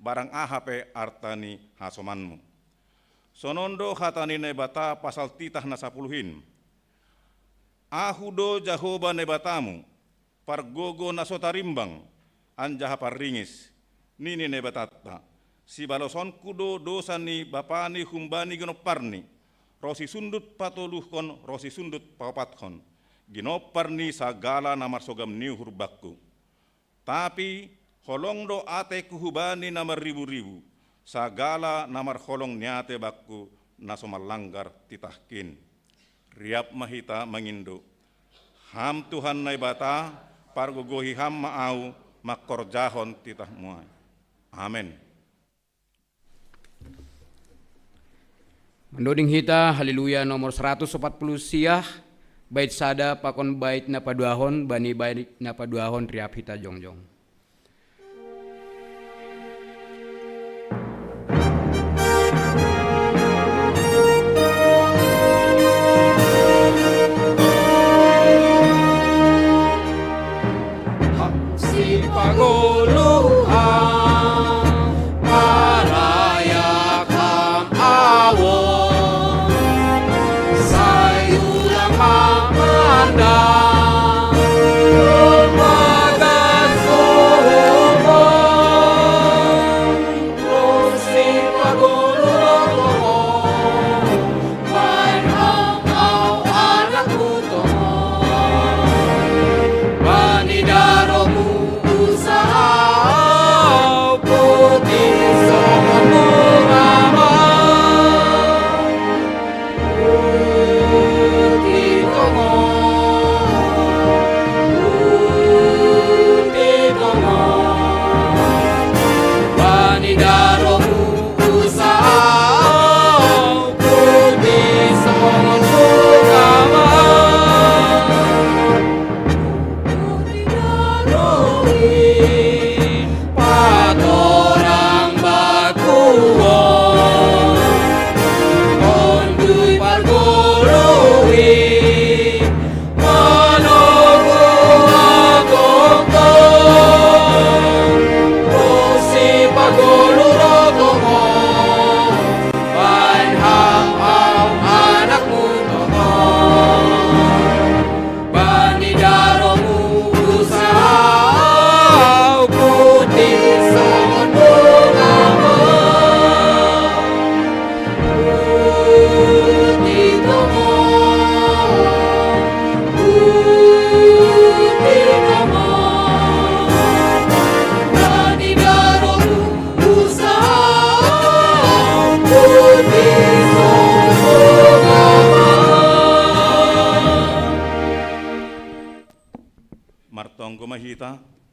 barang ahape artani hasomanmu. Sonondo hatani nebata pasal titah na 10. Ahudo Jahoba nebatamu, pargogo na sotarimbang, anjaha parringis, nini nebatatta, si baloson kudo dosa ni bapani humbani genoparni, rosi sundut patoluhkon, rosi sundut papatkon, ginoparni sagala namar sogam niuhur bakku. Tapi holong do ate kuhubani namar ribu-ribu, sagala namar holong nyate bakku naso malanggar titahkin. Riap mahita mangindo. Ham Tuhan nai bata, pargogohi ham maau makorjahon titah muai. Amin. Mendoding hita haleluya nomor 140 siah, bait sada pakon bait na paduahon, bani bait na paduahon riap hita jongjong.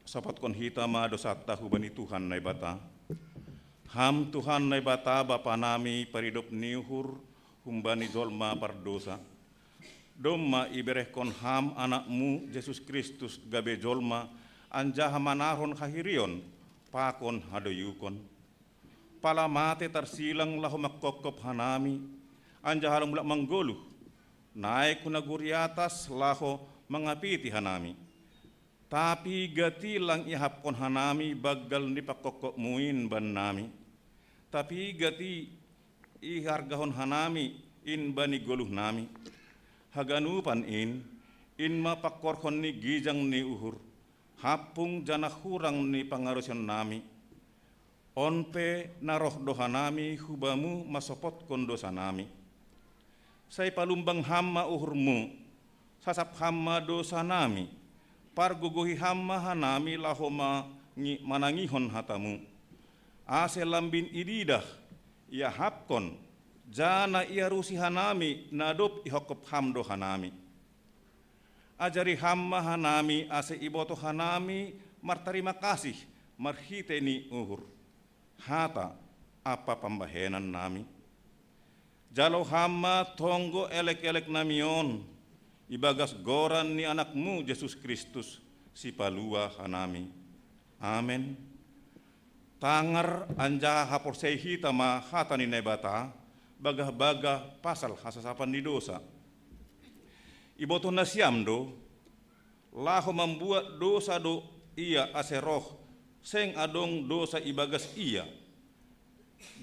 Sapatkon hita ma dosata hubani Tuhan nai bata. Ham Tuhan nai bata bapa nami paridop niuhur humbani jolma pardosa. Domma iberehkon ham anakmu Yesus Kristus gabe jolma anjaha manahon kahirion pakon hadoyukon. Pala mate tarsilang lahu makkokop hanami anjaha mulak manggoluh. Naik kunaguri atas laho mengapiti hanami. Tapi gati lang ihapkon hanami bagal ni pakokok muin ban nami. Tapi gati ihargahon hanami in bani goluh nami. Haganupan in mapakorkon ni gijang ni uhur. Hapung jana hurang ni pangarusan nami. Onpe naroh doha nami hubamu masopot kondosa nami. Say palumbang hamma uhurmu, sasap hamma dosa nami. Pargogohi hamma hanami lahoma manangihon hatamu. Ase lambin ididah ia hapkon jana ia rusi hanami nadop ihokop hamdo hanami. Ajari hamma hanami ase iboto hanami martarima kasih marhiteni uhur. Hata apa pembahenan nami. Jalo hamma tonggo elek-elek namion. Ibagas goran ni anakmu Yesus Kristus si palua hanami. Amen. Tangar anja haporsei hitama hatani nebata bagah-bagah pasal hasasapan di dosa. Iboto nasiamdo laho membuat dosa do ia aseroh seng adong dosa ibagas ia,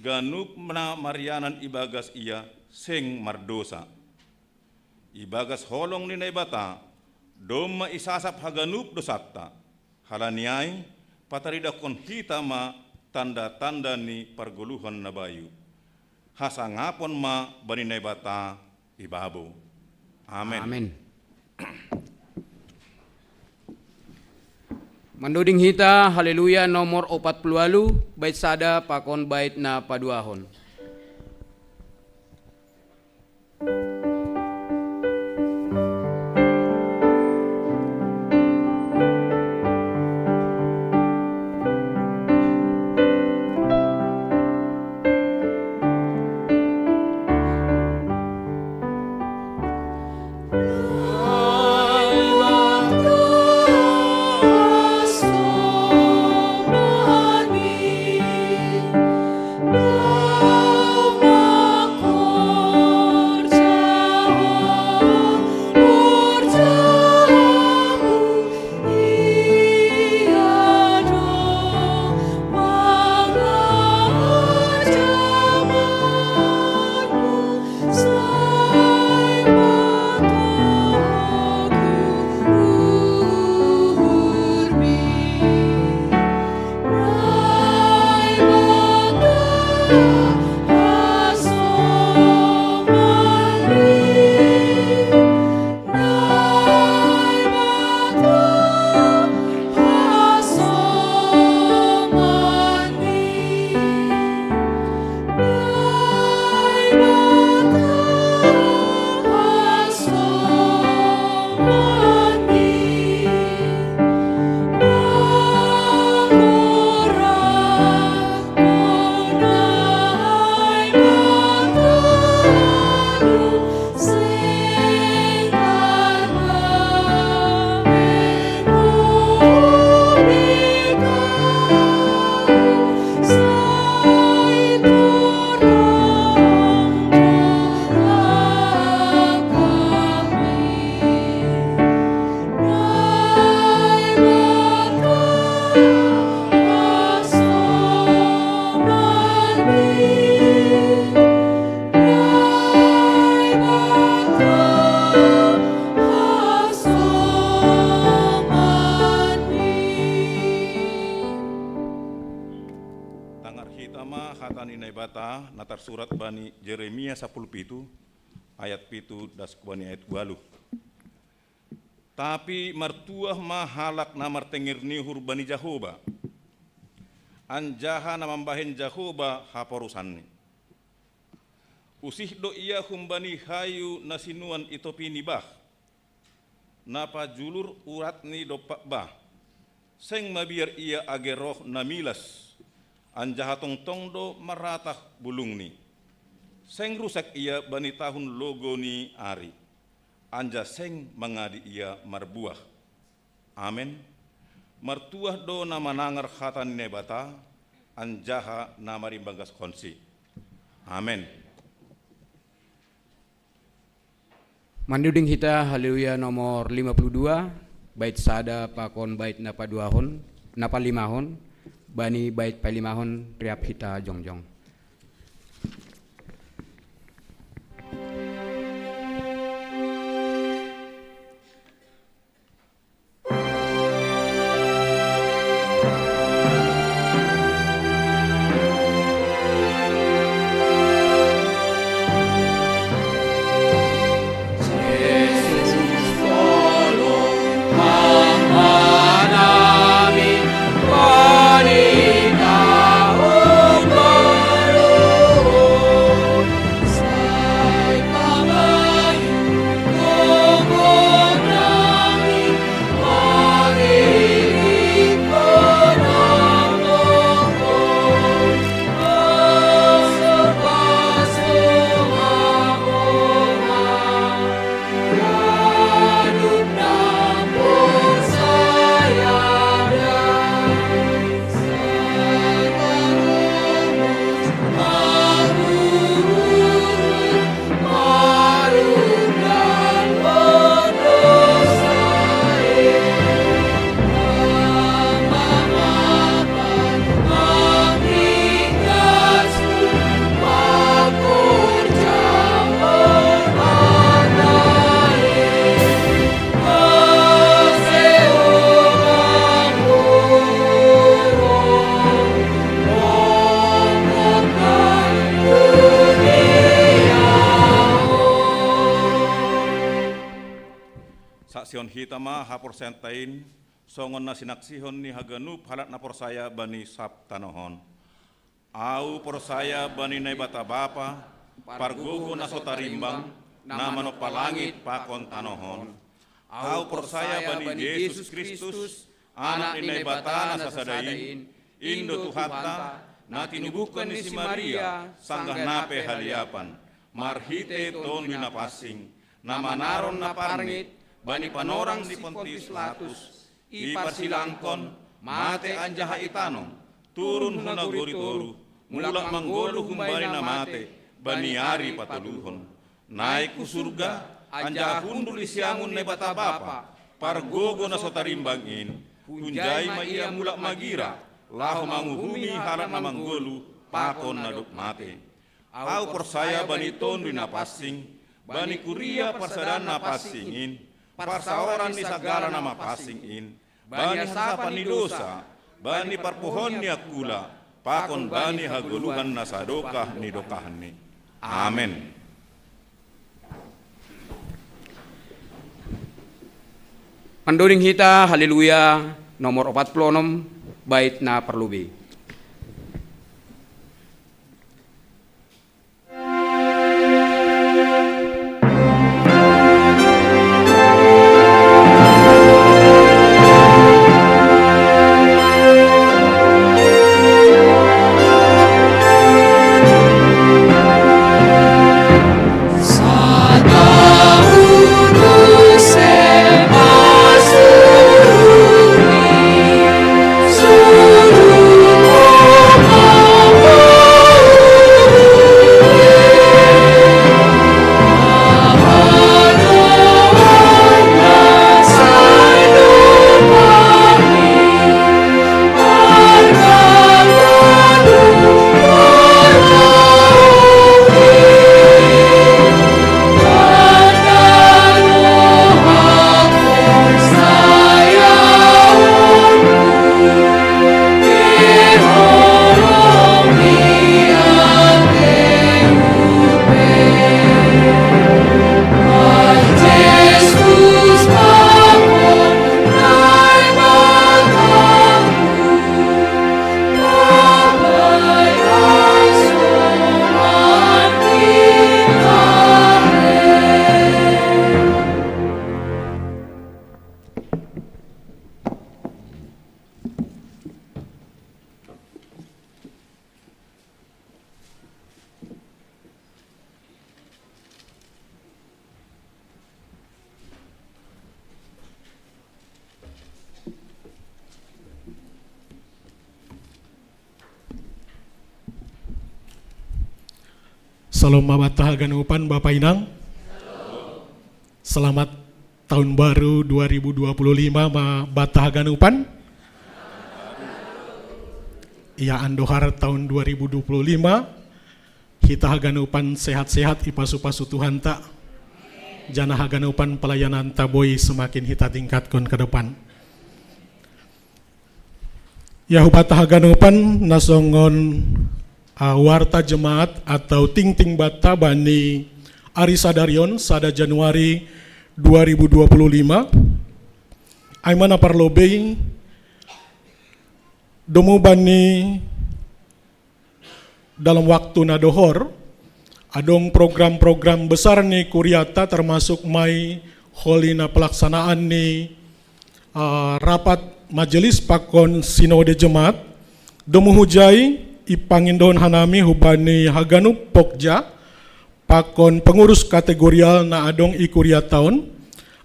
ganup na marianan ibagas ia, seng mardosa. Ibagas holong ni naibata, doma isasap haganup dosakta, halaniay patarida kon hitama tanda-tanda ni parguluhan na bayu. Hasangapon ma bani naibata ibabo. Amen. Amin. Manduding hita, haleluya, nomor 48, bait sada pakon bait na paduahon. natar surat bani Jeremia 10 pitu ayat pitu das bani ayat 8. Tapi martuah mahalak na martengir nihur bani Jahoba. Anjaha na mambahin Jahoba haporusanni. Usih do iya humbani hayu nasinuan itopi nibah. Napa julur urat ni dopak bah. Seng mabiar iya ageroh namilas. Anjaha tong do maratah bulung ni. Seng rusak iya bani tahun logo ni ari. Anja seng mangadi ia marbuah. Amen. Martuah do na manangar khatan nebata, anjaha na marimbangas konsi. Amen. Manduding hita haleluya nomor 52, bait sada pakon bait napa duahon, napa limahon, bani bait palimahon riap hita jongjong. Panita umba Saksian hitama hapor sentain songon na sinaksihon ni haganup halat na porsaya bani saptanohon. Au porsaya bani na bata bapa pargogo na sotarimbang na manok palangit pakon tanohon. Au porsaya bani Yesus Kristus anak ni bata na sasadain indo tuhatta na tinubukan ni si Maria sanggah nape haliapan marhite ton ni napasing na manaron na parngit bani panorang di Pontius Pilatus, iparsilangkon, mate anjaha itanong, turun huna goritoru, mulak manggolo humbay na mate, bani ari patuluhon. Naik ku surga, anjaha hundul isyangun na bata bapa, pargogo na sotarimbangin, hunjay maiya mulak magira, laho manguhumi halat na manggolo, pakon na duk mate. Au persaya bani ton napasing, bani kuria parsadan napasingin, parsaoran ni sagala nama pasingin, bani sapan ni dosa, bani parpohon ni akula, pakon bani haguluhan na sadokah ni dokahan ni. Amen. Manduring hita haleluya nomor 46 bait na perlubi. Salam mabata ganupan Bapak Inang. Selamat tahun baru 2025 mabata ganupan. Ya andohar tahun 2025 kita haganupan sehat-sehat ipasu-pasu Tuhan tak. Jana haganupan pelayanan taboy semakin kita tingkatkan ke depan. Ya hubata haganupan nasongon warta jemaat atau ting-ting bata bani Ari Sadarion sada Januari 2025 aimana parlobei domu bani dalam waktu nadohor adong program-program besar nih kuriata termasuk mai holina pelaksanaan nih rapat majelis pakon sinode jemaat domu hujai ipangindon hanami hubani haganu pokja pakon pengurus kategorial na adong ikuria tahun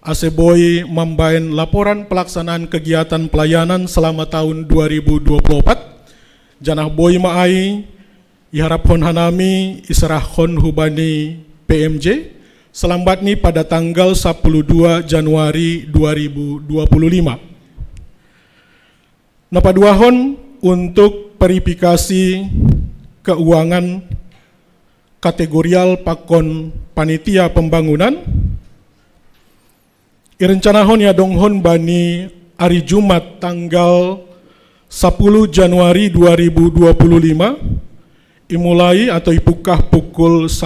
aseboy mambain laporan pelaksanaan kegiatan pelayanan selama tahun 2024 janah boy maai iharapon hanami israhon hubani PMJ selambat ni pada tanggal 12 Januari 2025 napaduahon untuk verifikasi keuangan kategorial pakon panitia pembangunan irencanahon ya donghon bani hari Jumat tanggal 10 Januari 2025 imulai atau ipukah pukul 10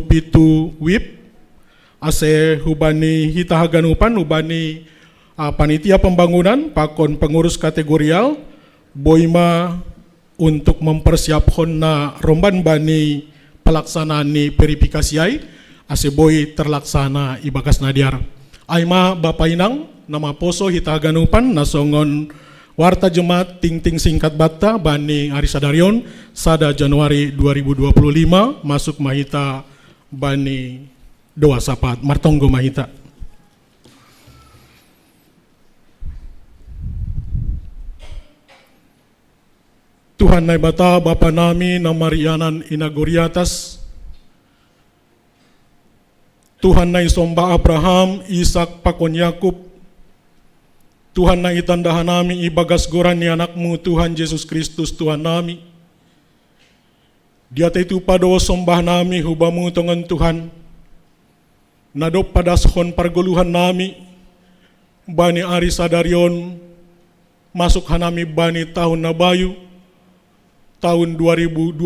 pitu wib ase hubani hitahaganupan hubani Panitia pembangunan, pakon pengurus kategorial, boima untuk mempersiapkan na romban bani pelaksanaan ni verifikasi ai, ase boy terlaksana ibagas nadiar. Aima Bapak Inang, nama poso hita ganupan nasongon warta jemaat ting-ting singkat bata bani Ari Sadarion sada Januari 2025 masuk mahita bani doa sapat martonggo mahita. Tuhan nai bata Bapa nami namarianan inagoriatas. Tuhan nai somba Abraham, Ishak, pakon Yakub. Tuhan nai tandahan nami ibagas goran ni anakmu Tuhan Yesus Kristus Tuhan nami. Dia itu pado sombah nami hubamu tongan Tuhan. Nadop pada sohon pargoluhan nami. Bani Ari Sadarion masuk hanami bani tahun nabayu. Tahun 2025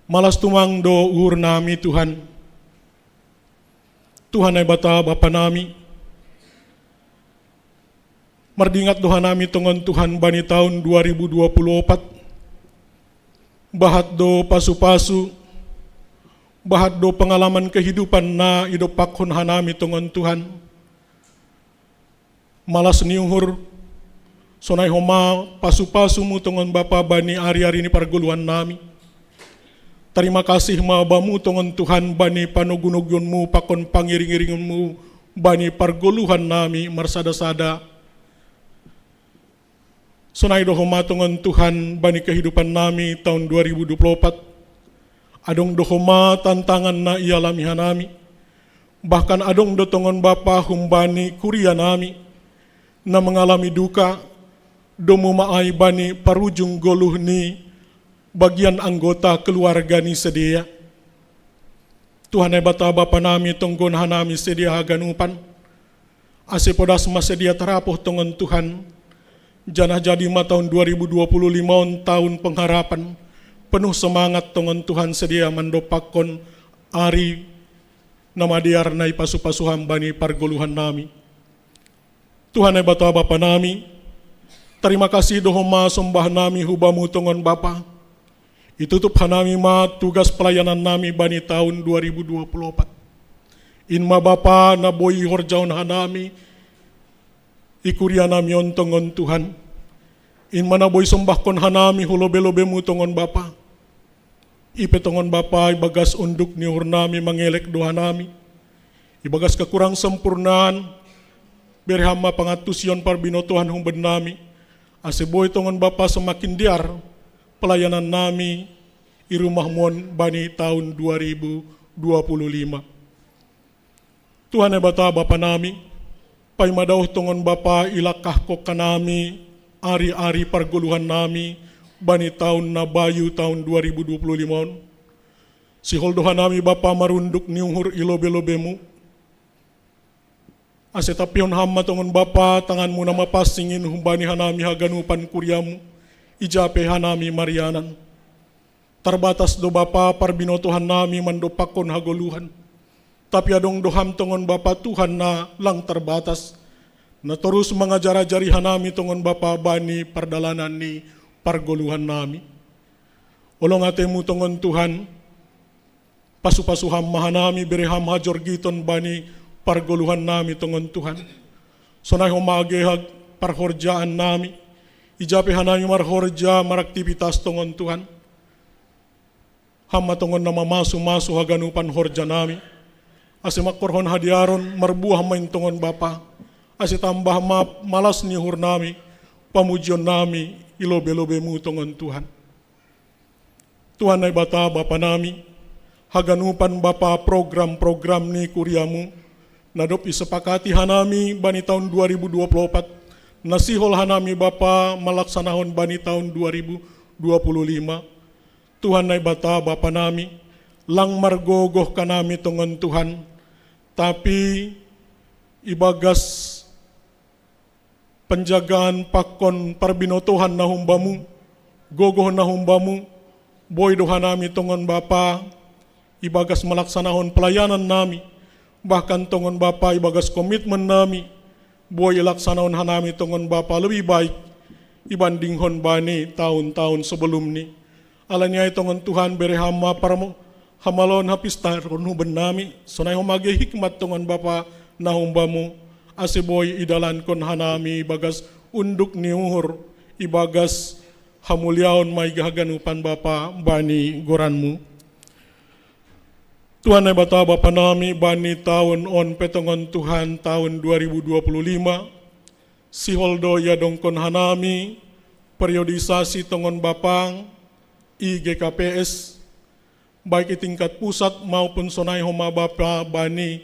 malas tumang do uhur nami Tuhan. Tuhan ay bata Bapa nami mardingat doha nami tongon Tuhan bani tahun 2024 bahat do pasu-pasu bahat do pengalaman kehidupan na idopakhon hanami tongon Tuhan malas niuhur sonai homa pasu-pasu mu tongon Bapa bani ari-ari ni parguluhan nami. Terima kasih mabamu tongon Tuhan bani panugunugyon pakon pangiring-iringon mu bani parguluhan nami marsada-sada. Sonai dohoma tongon Tuhan bani kehidupan nami tahun 2024. Adong dohoma tantangan na ialamihan nami. Bahkan adong do tongon Bapa humbani kuria nami na mengalami duka domo maay bani parujung goluh ni bagian anggota keluarga ni sedia. Tuhan ay bata Bapa nami tonggon hanami sedia haganupan. Ase podas masedia terapuh tongon Tuhan. Janah jadi ma tahun 2025 tahun pengharapan. Penuh semangat tongon Tuhan sedia mandopakon ari nama diar nai pasu-pasuham bani pargoluhan nami. Tuhan ay bata Bapa nami. Terima kasih dohoma sombah nami hubamu tongon Bapa. Itutup hanami ma tugas pelayanan nami bani tahun 2024. Inma Bapa na boy horjaun hanami ikuria nami on tongon Tuhan. Inma na boy sombahkon hanami hulobe-lobe mu tongon Bapa. Ipe tongon Bapa ibagas unduk ni hurnami mangelek doha nami. Ibagas kekurang sempurnaan berhama pangatusyon parbinotohan humben nami. Ase boy tongon Bapa semakin diar pelayanan nami i rumah mon bani tahun 2025. Tuhan bata Bapa nami, pai madauh tongon Bapa ilakah kok kanami ari-ari parguluhan nami bani tahun nabayu tahun 2025. Si holdohan nami Bapa marunduk niuhur ilobe-lobemu. Ase tapion hamma tongon Bapa tanganmu nama pasingin humbani hanami haganupan kuryamu ijape hanami marianan. Terbatas do Bapa parbinotohan nami mandopakon hagoluhan. Tapi adong doham tongon Bapa Tuhan na lang terbatas. Na terus mengajar-ajari hanami tongon Bapa bani pardalanan ni pargoluhan nami. Olong atemu tongon Tuhan pasu-pasuham mahanami bereham hajor giton bani pargoluhan nami tongon Tuhan. Sonay humagehag parhorjaan nami. Ijape hanami marhorja maraktivitas tongon Tuhan. Hama tongon nama masu-masu haganupan horja nami. Ase makorhon hadiaron marbuah main tongon Bapa. Ase tambah malas ni hur nami. Pamujion nami ilobe-lobe mu tongon Tuhan. Tuhan ay bata Bapa nami. Haganupan Bapa program-program ni kuryamu. Nadop isepakati hanami bani tahun 2024. Nasihol hanami Bapa malaksanahon bani tahun 2025. Tuhan ay bata Bapa nami. Lang margogoh kanami tongon Tuhan. Tapi ibagas penjagaan pakon parbinotohan na humbamu. Gogoh na humbamu. Boy doha nami tongon Bapa. Ibagas malaksanahon pelayanan nami. Bahkan tongon Bapa ibagas komitmen nami Boy laksanaon hanami tongon Bapa lebih baik ibanding hon bani tahun-tahun sebelum ni. Alanya tongon Tuhan beri hama paramo hamalon hapistar konu benami sonai homage hikmat tongon Bapa nahumbamu ase boy idalan kon hanami bagas unduk niuhur ibagas hamuliaon mai gahaganupan Bapa bani goranmu. Tuhan ay bata Bapa nami bani tahun on petongon Tuhan tahun 2025 si holdo ya dongkon hanami periodisasi tongon Bapang IGKPS baik di tingkat pusat maupun sonai homa Bapa bani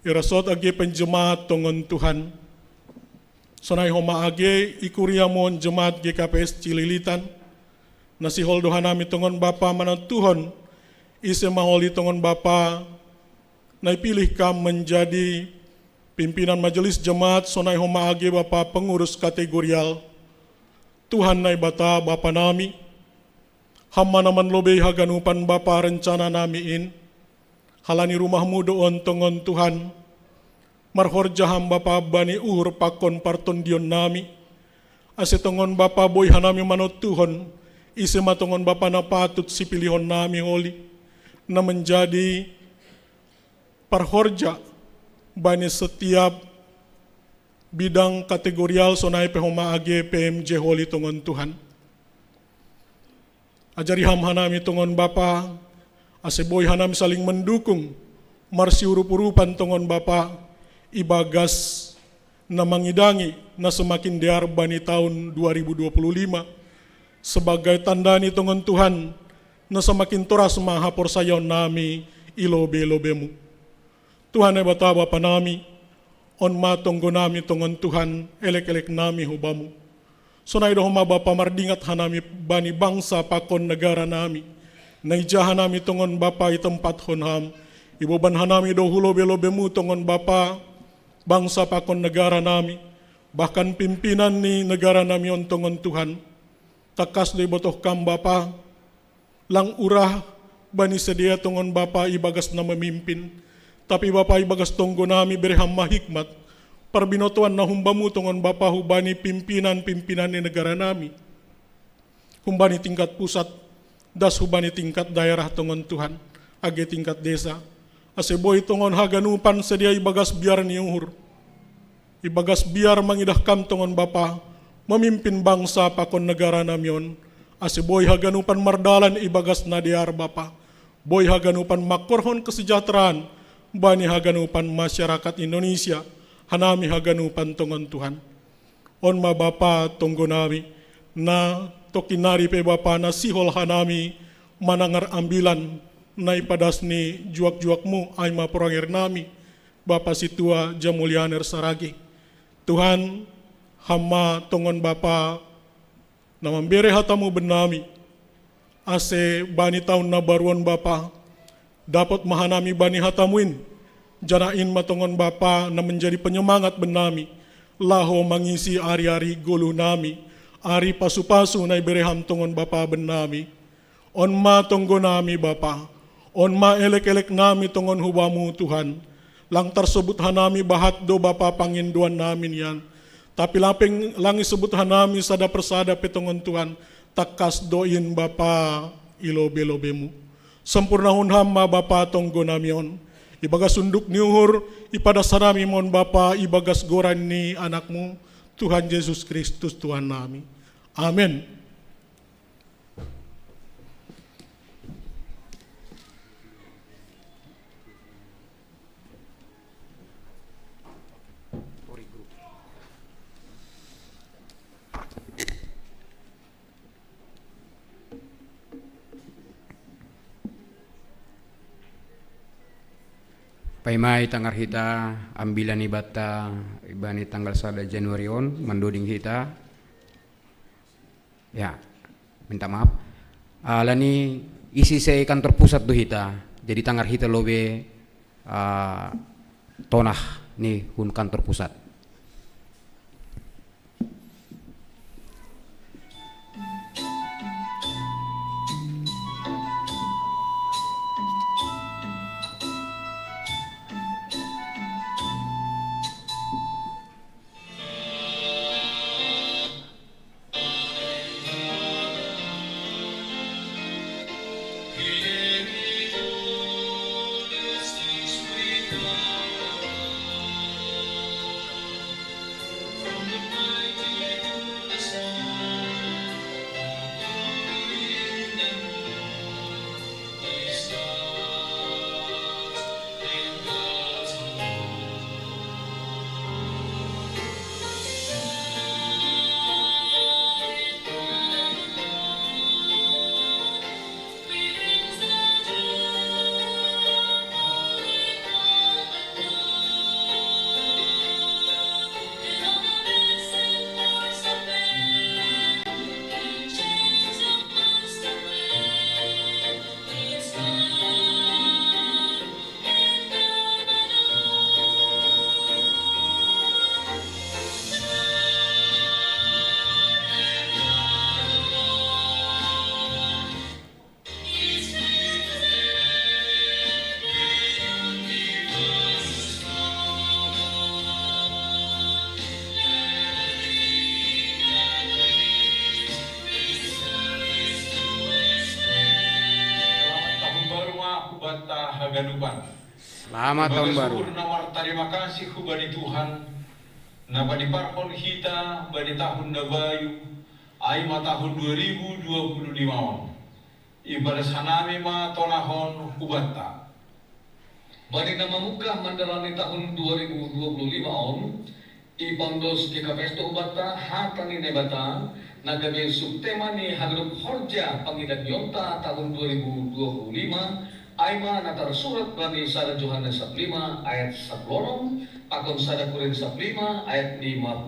irasot age penjemaat tongon Tuhan sonai homa age ikuriamon jemaat GKPS Cililitan nasi holdo hanami tongon Bapa mana Tuhan ise maholi tongon Bapa naipilih kam menjadi pimpinan majelis jemaat sonai homa age Bapa pengurus kategorial. Tuhan nai bata Bapa nami hamma naman lobe haganupan Bapa rencana namiin halani rumahmu doon tongon Tuhan marhorjaham Bapa bani uhur pakon parton dion nami ase tongon Bapa boy hanami manot Tuhan ise matongon Bapa na patut si pilihon nami holi na menjadi parhorja bani setiap bidang kategorial sonai pehoma age PMJ holi tongon Tuhan. Ajari ham hanami tongon Bapa ase boy hanami saling mendukung marsi urup-urupan tongon Bapa ibagas na mangidangi na semakin dear bani tahun 2025 sebagai tanda ni tongon Tuhan na semakin toras mahapor sayon nami ilobe-lobemu. Tuhan ay bata Bapa nami, on matonggo nami tongon Tuhan, elek-elek nami hubamu. Sonay do huma Bapa mardingat hanami bani bangsa pakon negara nami. Naijahan nami tongon Bapa itempat honham. Iboban hanami do hulobe-lobemu tongon Bapa bangsa pakon negara nami. Bahkan pimpinan ni negara nami on tongon Tuhan. Takas do ibotoh kam Bapa, lang urah bani sedia tongon Bapa ibagas na memimpin tapi Bapa ibagas tonggo nami berham mahikmat parbinotuan na humbamu tongon Bapa hubani pimpinan ni negara nami humbani tingkat pusat das hubani tingkat daerah tongon Tuhan age tingkat desa ase boy tongon haganupan sedia ibagas biar niuhur ibagas biar mangidahkam tongon Bapa memimpin bangsa pakon negara namion ase boy haganupan mardalan ibagas nadiar Bapa. Boy haganupan makorhon kesejahteraan bani haganupan masyarakat Indonesia hanami haganupan tongon Tuhan. On ma Bapa tonggo nami na tokinari pe Bapa na sihol hanami manangar ambilan na ipadas ni juak-juakmu ay maporangir nami Bapa situa Jamulianer Saragi. Tuhan hama tongon Bapa na mambere hatamu benami ase bani tahun na baruan Bapa dapat mahanami bani hatamuin janain matongon Bapa na menjadi penyemangat benami laho mangisi ari-ari gulu nami ari pasu-pasu na ibereham tongon Bapa benami on ma tonggo nami Bapa on ma elek-elek nami tongon hubamu Tuhan lang tersebut hanami bahat do Bapa panginduan namin yan. Tapi lapeng langi sebuthan nami sada persada petongon Tuhan takas doin Bapa ilobe-lobemu. Sempurna hunham ma Bapa tonggo namion. Ibagas sunduk niuhur ipadas nami mon Bapa ibagas goran ni anakmu Tuhan Yesus Kristus Tuhan nami. Amin. Paimai tanggar hita ambilan ibata ibani tanggal 1 Januari on mandoding hita ya minta maaf alani isi se kantor pusat do hita jadi tanggar hita lobe tonah ni hun kantor pusat. hubata haganupan. Selamat tahun baru. Nawar terima kasih hubani Tuhan. Na bani parpon hita bani tahun na bayu. Ay ma tahun 2025 on. Ibadah sanami ma tonahon hubata. Bani nama muka mandalani tahun 2025 on. Ibandos GKPS to ubata hatani nebata nagabe subtema ni hagrup horja pangidan yonta tahun 2025 aima natar surat bani sada Yohanes 5 ayat 10 pakon sada Korintus 5 ayat 58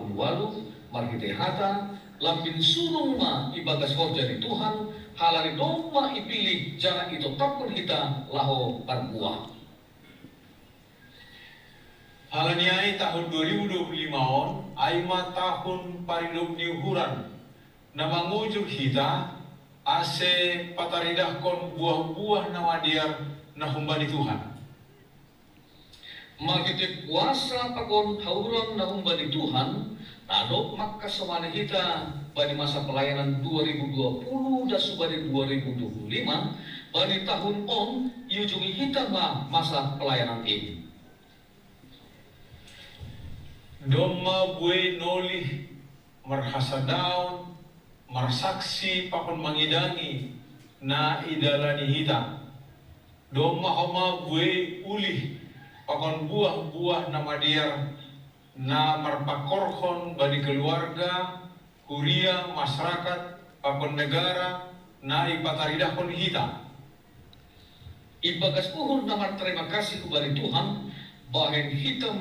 marhite hata lambin sunung ma ibagas horja di Tuhan halali doma ipilih jangan itu takun kita laho parbuah. Halaniai tahun 2025 on, aima tahun parinuk niuhuran. Na mangujug hita, ase pataridahkon buah-buah na madiar na humbani Tuhan. Magiti puasa pakon hauran na humbani Tuhan, nano makasamani kita bani masa pelayanan 2020 dan subani 2025, bani tahun on, yujungi kita masa pelayanan ini. Doma bue noli marhasadaon marsaksi pakon mangidangi na idalani hita. Doma homa bue ulih pakon buah-buah na madiar na marpakorhon bani keluarga, kuria, masyarakat, pakon negara na ipataridahkon hita. Ibagas uhur namar terima kasih kepada Tuhan, bahen kita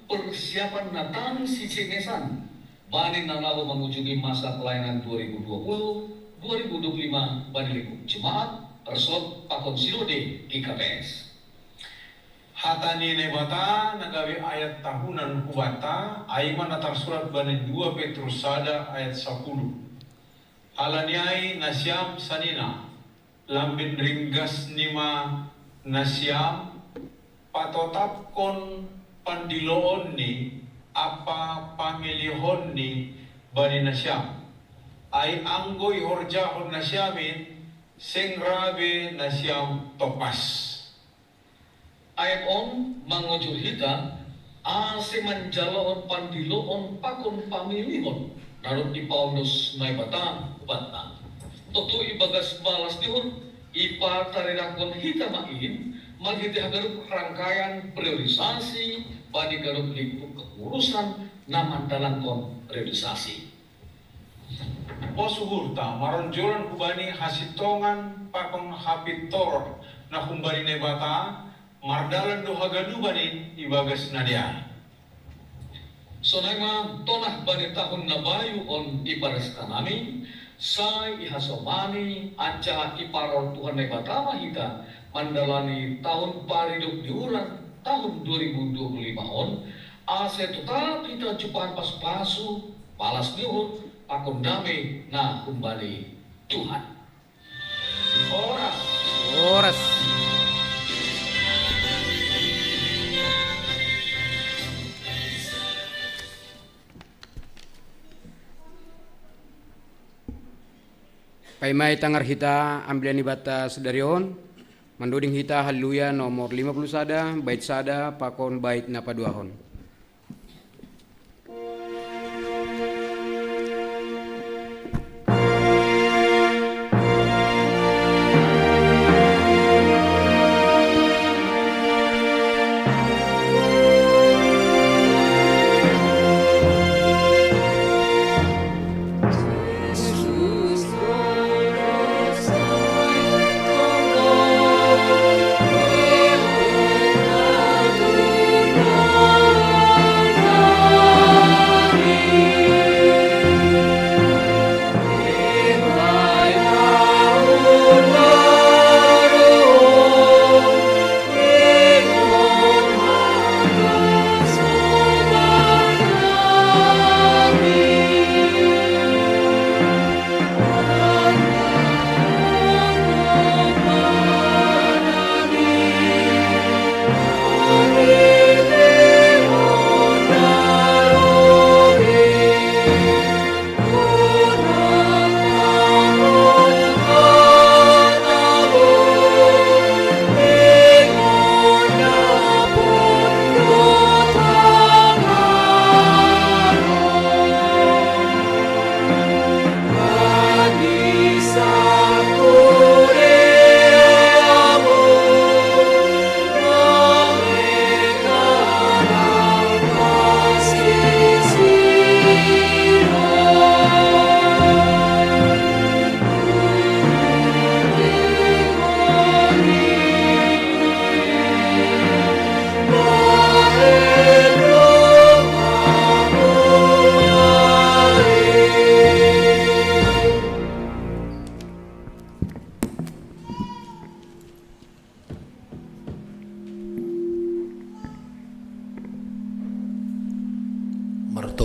persiapan Natal si Cinesan bani nalawo mengunjungi masa pelayanan 2020-2025 bani lingkup jemaat persot pakon silode GKPS. Hatani nebata nagawi ayat tahunan hubata aiman natar surat bani 2 Petrus sada ayat 10. Halaniai nasyam sanina lambin ringgas nima nasyam patotapkon pandiloon ni apa pamilihon ni bani nasyam ay anggoy horjahon nasyamin sengrabe nasyam topas. Ayat on mangujur hita ase manjaloon pandiloon pakon pamilihon narot di Paulus naibata bata. Toto ibagas balas dihon ipatarinakon hita main magiti hagarup rangkaian priorisasi bagi garup lingkup kepengurusan namandalan kon priorisasi. Posuhurta maronjolan kubani hasitongan pakon hapitor na kumbani nebata mardalan dohagadu bani ibagas nadia. Sonema tonah bani tahun nabayu on ibaras kanami sai ihasomani aca iparon Tuhan nebata mahita mandalani tahun pariduk diuran tahun 2025 on ase tetap kita jumpahan pas-pasu balas diur pakon dame na kumbali Tuhan. Oras. Paimai tangar hita ambilan ibata sedarion manduding hita haleluya nomor 50 sada bait sada pakon bait napa duahon. Oh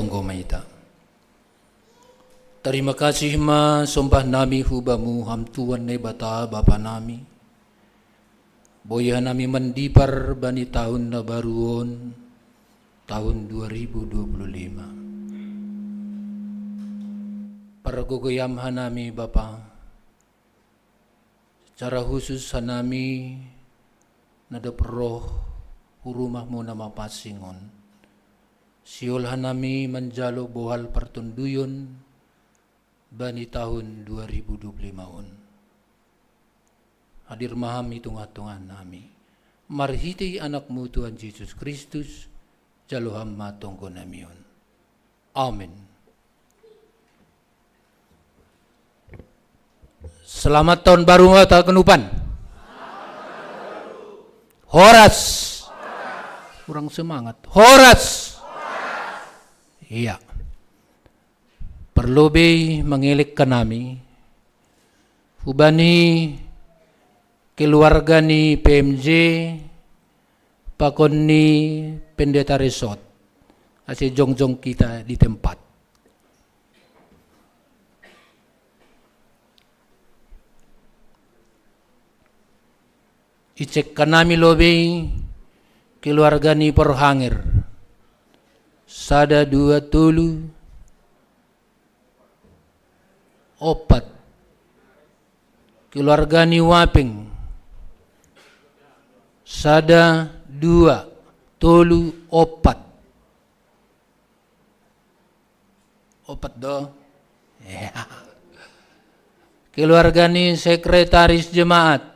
tonggo maita. Terima kasih ma sumpah nami hubamu hamtuan ne bata bapa nami. Boya nami mendipar bani tahun na baruon tahun 2025. Paragogoyam hanami bapa. Secara khusus hanami nadaproh hurumahmu nama pasingon. Siul hanami menjalo bohal pertunduyon bani tahun 2025. Hadir maham hitung-hitungan nami. Marhiti anakmu Tuhan Yesus Kristus, jalo hamma tonggo namion. Amin. Selamat tahun baru tahun kenupan. Horas. Kurang semangat. Horas. Iya. Perlu be mengilik ke nami. Hubani keluarga ni PMJ pakon ni pendeta resort. Asih jong-jong kita di tempat. Icek kanami lobe keluarga ni perhangir. Sada 2 tulu 4 keluarga ni waping. Sada 2 tulu 4 do. Keluarga ni sekretaris jemaat.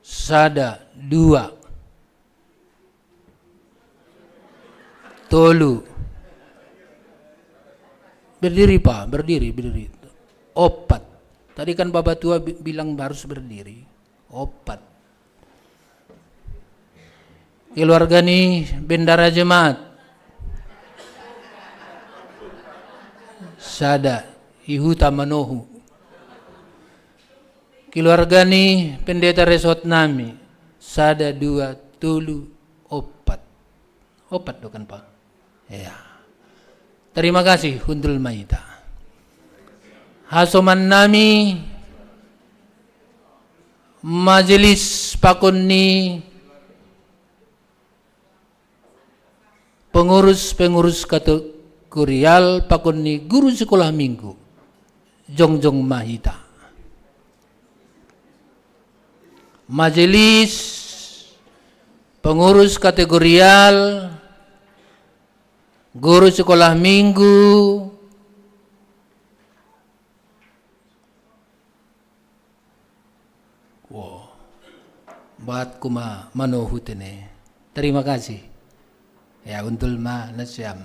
Sada 2 tolu. Berdiri Pak, berdiri. 4. Tadi kan Bapak Tua bilang harus berdiri. 4. Keluarga ni bendara jemaat. Sada ihuta manohu. Keluarga ni pendeta resort nami. Sada 2 tulu 4. 4 do kan Pak? Ya. Terima kasih hundul maita. Hasoman nami majelis pakonni pengurus kategorial pakonni guru sekolah minggu jongjong mahita. Majelis pengurus kategorial guru sekolah minggu buat kuma manohutene. Terima kasih ya untul ma nasyam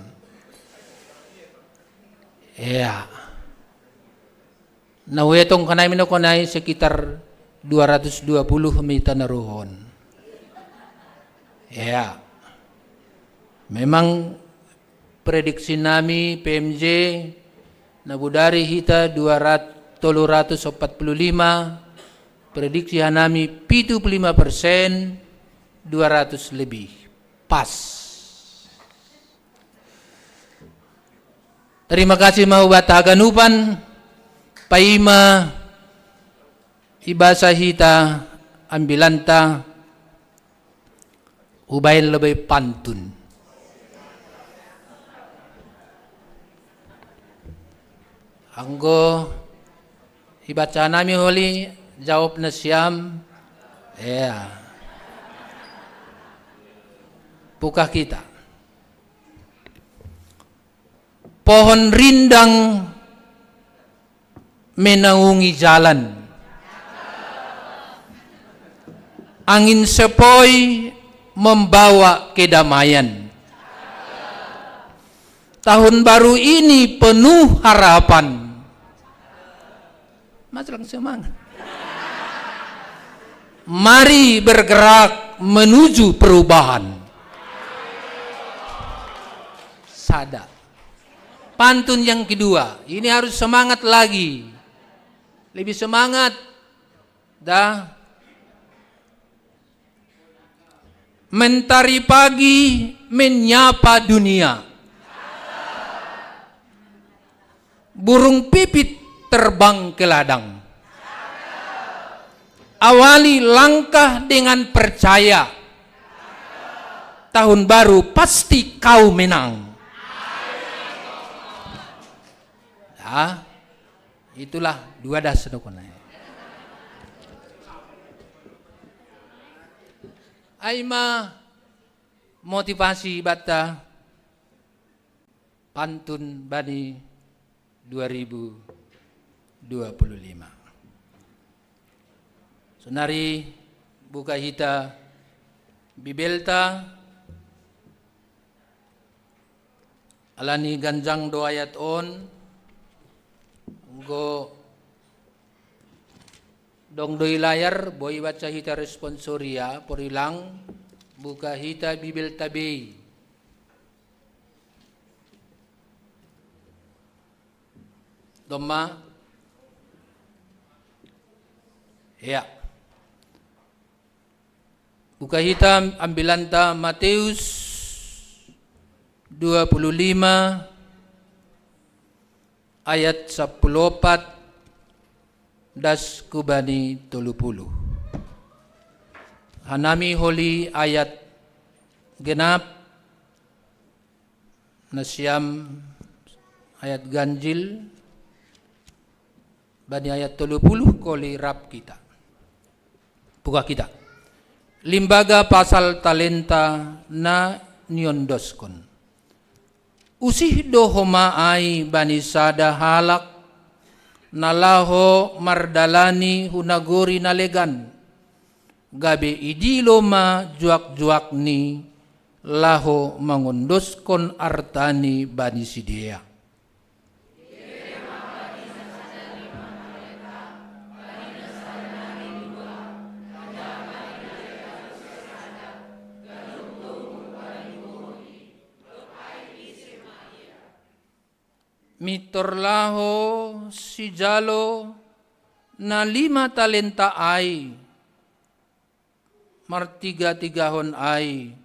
ya nawetong kanay minokonay sekitar 220 mita naruhon ya. Memang prediksi nami PMJ nabudari hita 345, prediksi nami 75%, 200 lebih. Pas. Terima kasih mau bataganupan paima ibasa hita ambilanta ubayin lebih pantun. Anggo ibaca nami holi jawab na siyam ya buka kita pohon rindang menaungi jalan, angin sepoi membawa kedamaian. Tahun baru ini penuh harapan. Mas lang semangat. Mari bergerak menuju perubahan. Sada. Pantun yang kedua, ini harus semangat lagi. Lebih semangat. Dah. Mentari pagi menyapa dunia. burung pipit terbang ke ladang. Awali langkah dengan percaya. Tahun baru pasti kau menang. Ya, itulah dua das dokumen. Aima motivasi bata pantun bani 2025. Sonari buka hita bibelta alani ganjang do ayat on go dong doi layar boy baca hita responsoria porilang buka hita bibelta bei. Doma ya. Buka hitam ambilanta Matius 25 ayat 14 das kubani 30. Hanami holi ayat genap nasyam ayat ganjil bani ayat 30 koli rap kita. Buka kita. Limbaga pasal talenta na niondoskon. Usih dohoma ai bani sada halak nalaho mardalani hunagori nalegan. Gabe idiloma juak-juak ni laho mangondoskon artani bani sidea. Mitorlaho si jalo na 5 talenta ay martiga-tigahon ay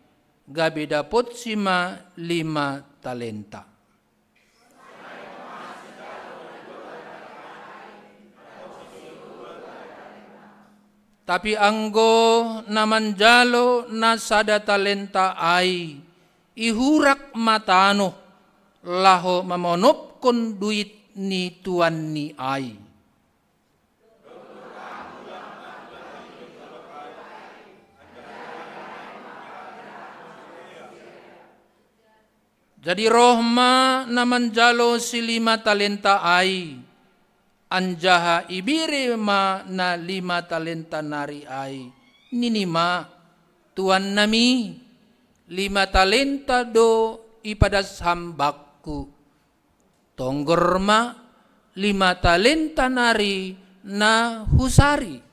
gabi dapot sima 5 talenta. Tapi anggo naman jalo na sada talenta ay ihurak matano laho mamonop kon duit ni tuan ni ai. Jadi rohma naman jalo si 5 talenta ai. Anjaha ibire ma na 5 talenta nari ai. Ninima tuan nami 5 talenta do ipadas hambakku. Tonggorma 5 talenta nari na husari.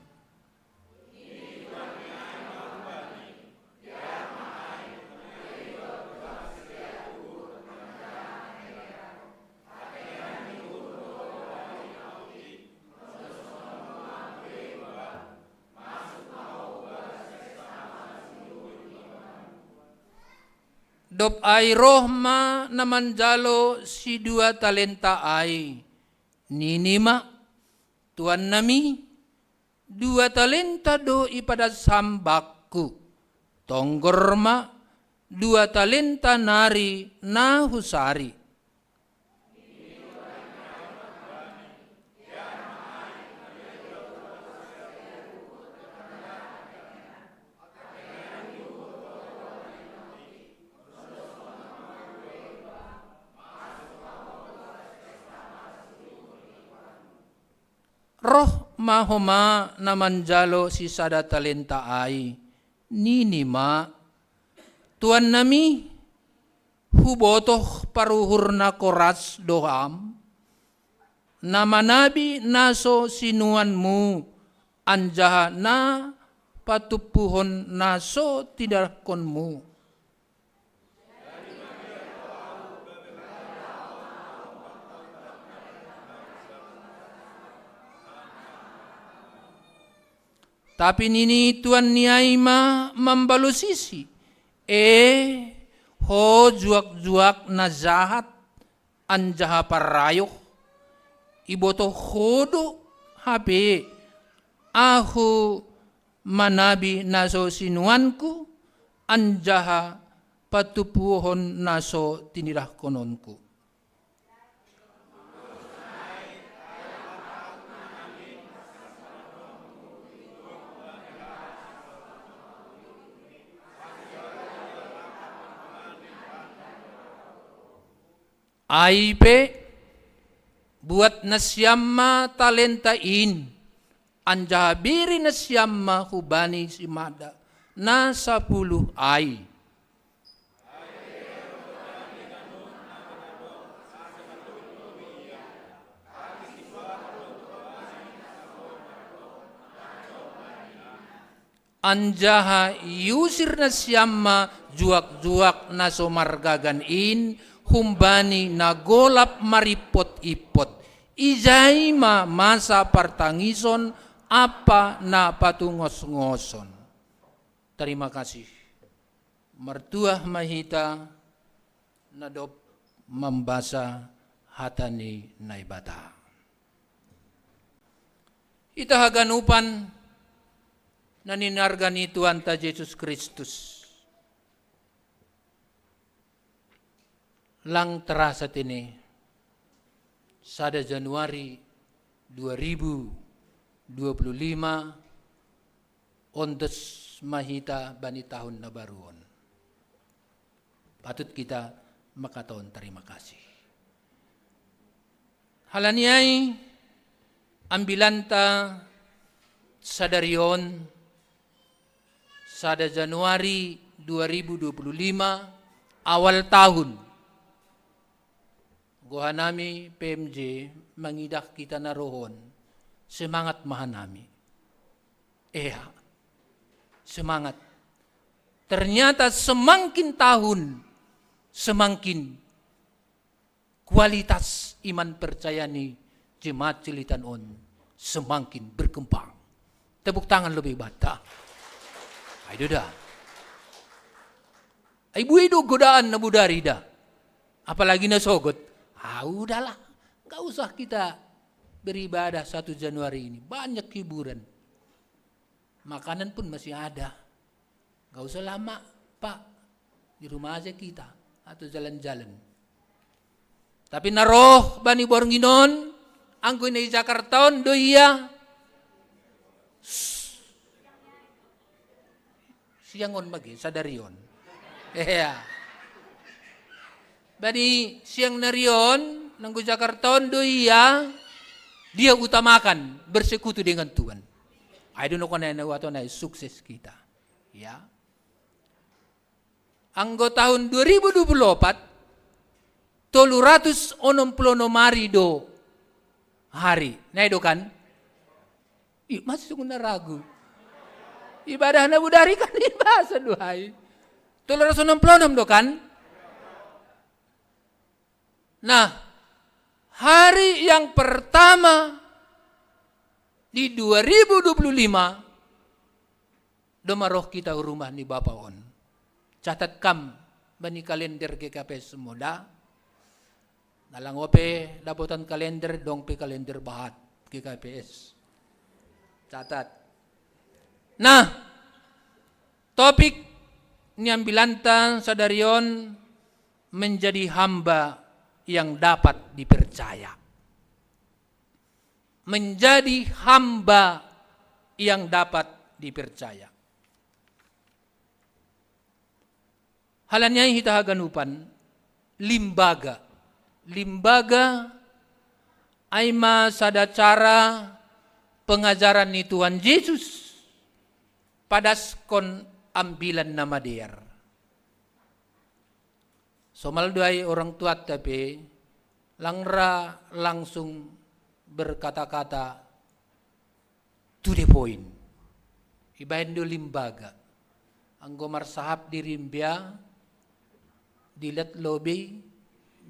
Dop ay rohma naman jalo si 2 talenta ay. Ninima tuan nami 2 talenta do ipada sambakku. Tonggorma 2 talenta nari na husari. Roh mahoma naman jalo si sada talenta ay. Ninima tuan nami hubotoh paruhur na koras doham. Namanabi naso sinuanmu anjaha na patupuhon naso tidakonmu. Tapi nini tuan niaima membalusisi. Ho juak-juak na jahat anjaha parayok. iboto hodo HP ahu manabi naso sinuanku anjaha patupuhon naso tinirah kononku. Aipe buat nasyamma talentain anjahabiri nasyamma hubani simada na 10 ay. Anjaha yusir nasyamma juak-juak naso margagan in humbani nagolap maripot-ipot ijay masa partangison apa na patungos-ngoson. Terima kasih. Mertuah mahita nadop membasa hatani naibata. Ita haganupan naninargani Tuhan ta Yesus Kristus. Lang terasa tini sada Januari 2025 ondes mahita bani tahun na baruon. Patut kita makataon terima kasih. Halaniay ambilanta sadarion sada Januari 2025 awal tahun. Gohanami PMJ mangidak kita na rohon semangat mahanami. Semangat. Ternyata semakin tahun semakin kualitas iman percaya ni jemaat Cilitan On semakin berkembang. Tepuk tangan lebih bata. Ayo dah. Ibu itu godaan na budari dah. Apalagi na sogot. Udahlah, gak usah kita beribadah 1 Januari ini. Banyak hiburan. Makanan pun masih ada. Gak usah lama, Pak. Di rumah aja kita. Atau jalan-jalan. Tapi naroh bani Bornginon, angko ini Jakarta, do iya. Siangon bagi, sadarion. Bani siang narion, nanggo Jakarta, do iya. Dia utamakan bersekutu dengan Tuhan. I don't know kung ano sukses kita. Ya. Anggo tahun 2024, 360 marido hari. Naido kan? Masih sungguh naragu. Ibadah na budari kan ibasa duhay. 366 do kan? Nah, hari yang pertama di 2025 domaroh kita rumah ni Bapaon. Catat kam bani kalender GKP semuda. Nalang ope dapotan kalender dong pe kalender bahat GKPS. Catat. Nah, topik niambilanta sadarion menjadi hamba yang dapat dipercaya. Menjadi hamba yang dapat dipercaya. Halanya kita haganupan limbaga. Limbaga ay masada cara pengajaran ni Tuhan Yesus padaskon ambilan nama diar. Somalduay orang tua tapi langra langsung berkata-kata to the point. Ibahin do limbaga. Ang gomar sahap di rimbya, dilat lobe,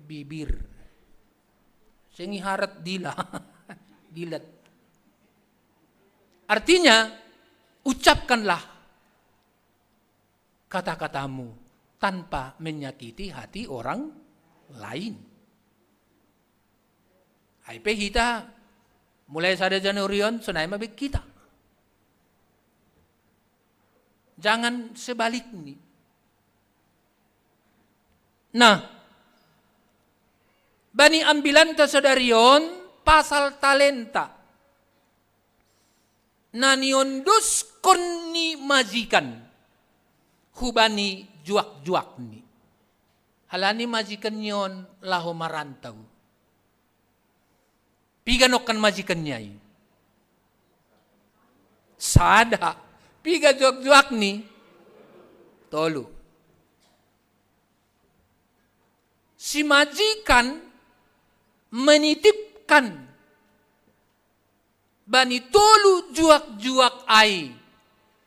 bibir. Sengi harat dila, dilat. Artinya, ucapkanlah kata-katamu tanpa menyakiti hati orang lain. Ay pe hita mulai sada Januarion sunay mabig kita. Jangan sebaliknya. Nah, bani ambilan ta sadarion pasal talenta. Naniondus kon ni majikan. Hubani juak-juak ni. Halani majikan yon laho marantau. Piganokan majikan niya. Sada. Piga juak-juak ni. Tolu. Si majikan menitipkan bani tolu juak-juak ai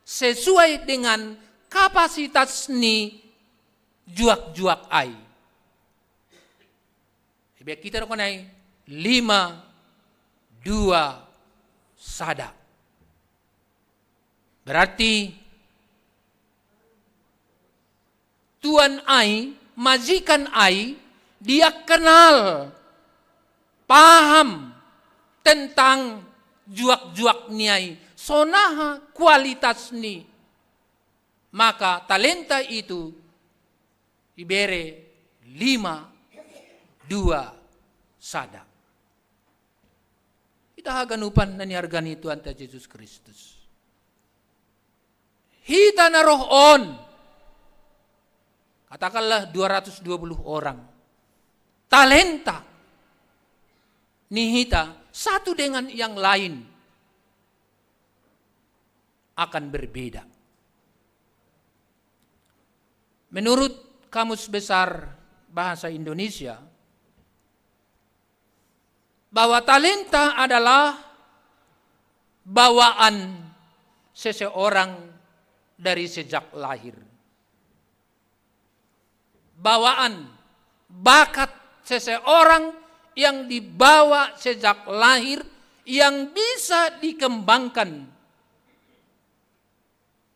sesuai dengan kapasitas ni juak-juak ai. Biar kita nak naik 5, 2, sada. Berarti tuan ai, majikan ai, dia kenal, paham tentang juak-juak niai, sonaha kualitas ni. Maka talenta itu diberi 5, 2, sada. Kita haganupan na niargani Tuhan ta Yesus Kristus. Hita na rohon. Katakanlah 220 orang. Talenta ni hita satu dengan yang lain akan berbeda. Menurut Kamus Besar Bahasa Indonesia, bahwa talenta adalah bawaan seseorang dari sejak lahir. Bawaan, bakat seseorang yang dibawa sejak lahir yang bisa dikembangkan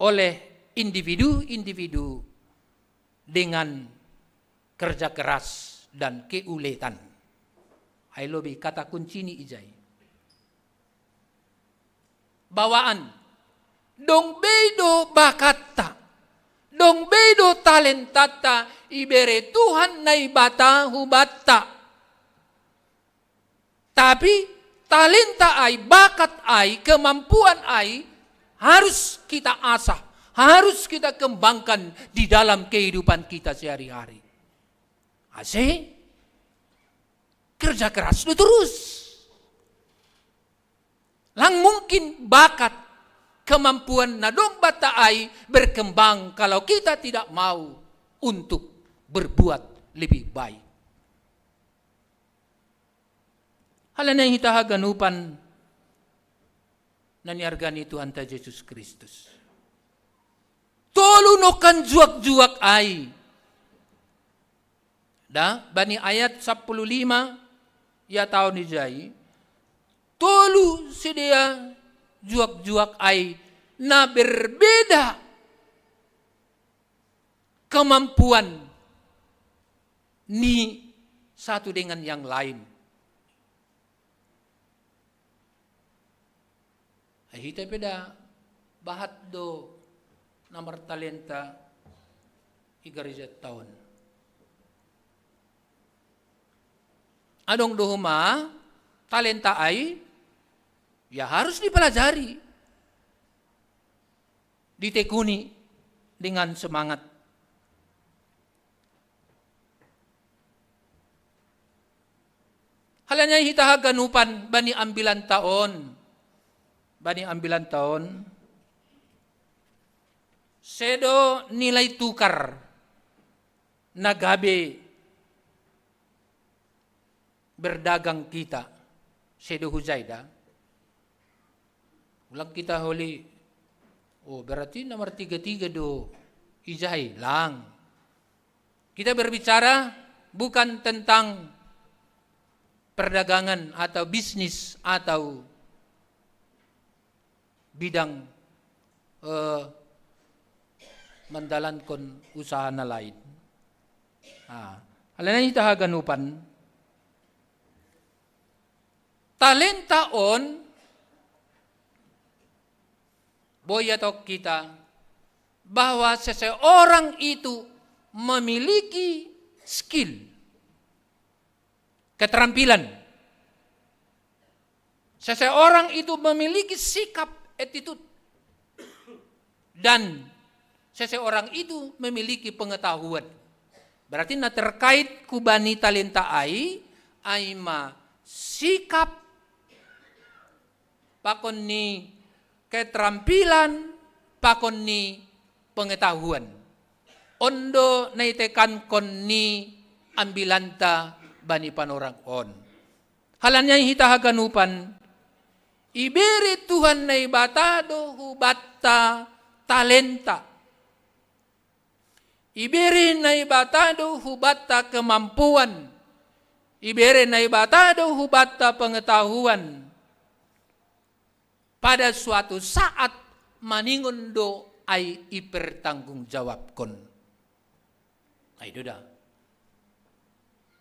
oleh individu-individu dengan kerja keras dan keuletan. Ay lobi kata kunci ni ijay. Bawaan. Dong bedo bakata. Dong bedo talentata. Ibere Tuhan na ibata hubata. Tapi talenta ay, bakat ay, kemampuan ay harus kita asah. Harus kita kembangkan di dalam kehidupan kita sehari-hari. Asih? Kerja keras itu terus. Lang mungkin bakat, kemampuan nadong bata ay berkembang kalau kita tidak mau untuk berbuat lebih baik. Halana yang kita haganupan naniargani Tuhan ta Yesus Kristus. Tolunokan juak-juak ay. Da, bani ayat 15 ya tahun ni jai, tolu sedia juak-juak ai na berbeda kemampuan ni satu dengan yang lain. Hita beda bahat do nomor talenta 30 tahun. Adong dohuma talenta ay ya harus dipelajari, ditekuni dengan semangat. Halanya hita haganupan bani ambilan tahun, sedo nilai tukar nagabe berdagang kita, sedo hujayda, ulang kita holi, oh berarti nomor 33 do, ijay lang. Kita berbicara bukan tentang perdagangan atau bisnis atau bidang mandalankan usaha na lain. Alam na kita haganupan, talenta on boyatok kita bahwa seseorang itu memiliki skill, keterampilan. Seseorang itu memiliki sikap, attitude. Dan seseorang itu memiliki pengetahuan. Berarti na terkait kubani talenta ai ma sikap pakon ni keterampilan, pakon ni pengetahuan. Ondo naitekan kon ni ambilanta bani panorang on. Halannya hita haganupan, iberi Tuhan na ibatado hubatta talenta. Iberi na ibatado hubatta kemampuan. Iberi na ibatado hubatta pengetahuan. Pada suatu saat maningon do ay ipertanggungjawabkon. Ay dah.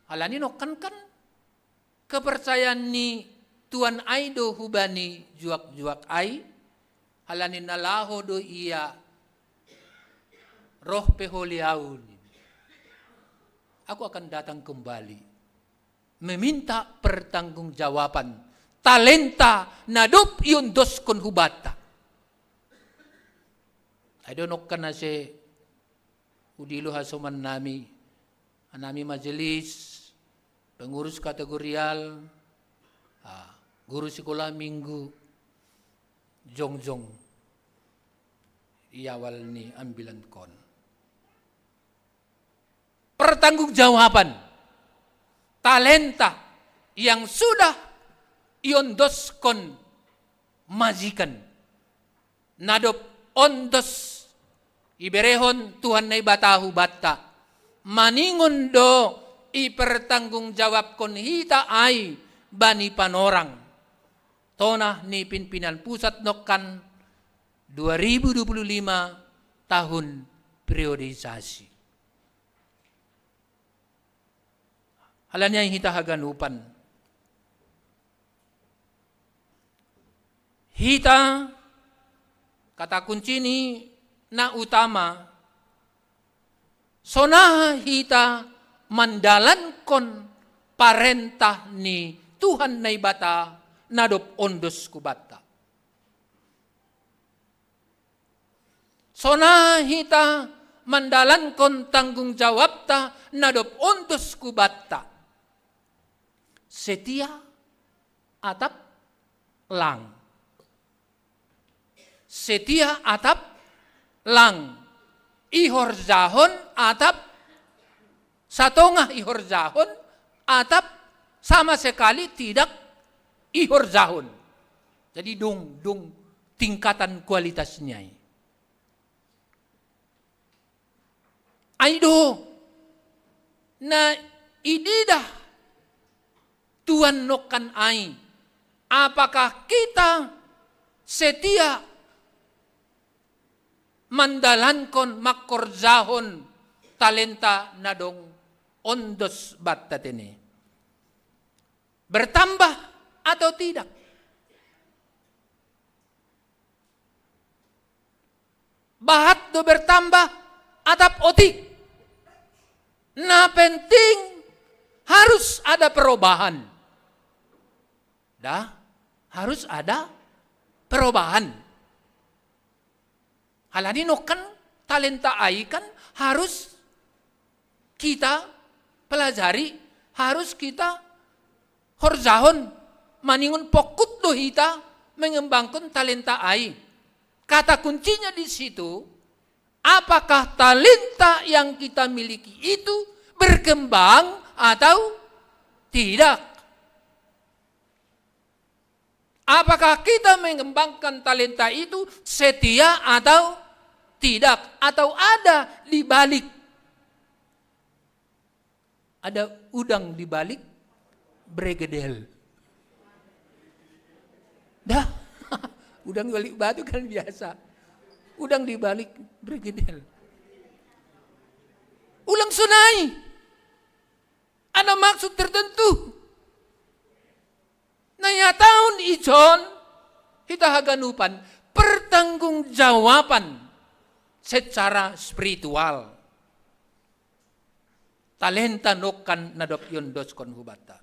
Halani no kan kepercayaan ni Tuhan ay do hubani juak-juak ay. Halani nalaho do iya roh peholiaun. Aku akan datang kembali meminta pertanggungjawaban talenta nadup yun dos kon hubata. I don't know kana si udilo hasuman nami anami majelis pengurus kategorial guru sekolah minggu jongjong iawal ni ambilan kon pertanggungjawaban talenta yang sudah iondos kon majikan nadop ondos iberehon Tuhan na ibatahu bata maningon do ipertanggungjawab kon hita ay bani panorang tonah ni pimpinan pusat nokan 2025 tahun periodisasi. Halannya yang hita haganupan. Hita kata kunci ni na utama sonaha hita mandalankon parentah ni Tuhan na ibata nadop ondos kubata. Sonaha hita mandalankon tanggung jawab ta nadop ondos kubata. Setia atap lang. Setia atap lang. Ihorzahon atap satongah ihorzahon atap sama sekali tidak ihorzahon. Jadi dung tingkatan kualitasnya. Aido na ididah Tuhan nokan ai. Apakah kita setia mandalankon makorzahon talenta nadong ondos batat ini? Bertambah atau tidak? Bahat do bertambah atap otik. Nah penting harus ada perubahan. Harus ada perubahan. Halani kan talenta ai kan harus kita pelajari, harus kita horzahon maningun pokut do hita mengembangkan talenta ai. Kata kuncinya di situ, apakah talenta yang kita miliki itu berkembang atau tidak? Apakah kita mengembangkan talenta itu setia atau tidak? Atau ada di balik? Ada udang di balik bregedel. Udang di balik batu kan biasa. Udang di balik bregedel. Ulang sunai. Ada maksud tertentu. Naya tahun ijon, kita haganupan pertanggungjawaban secara spiritual. Talenta nokan nadop yondos kon hubata.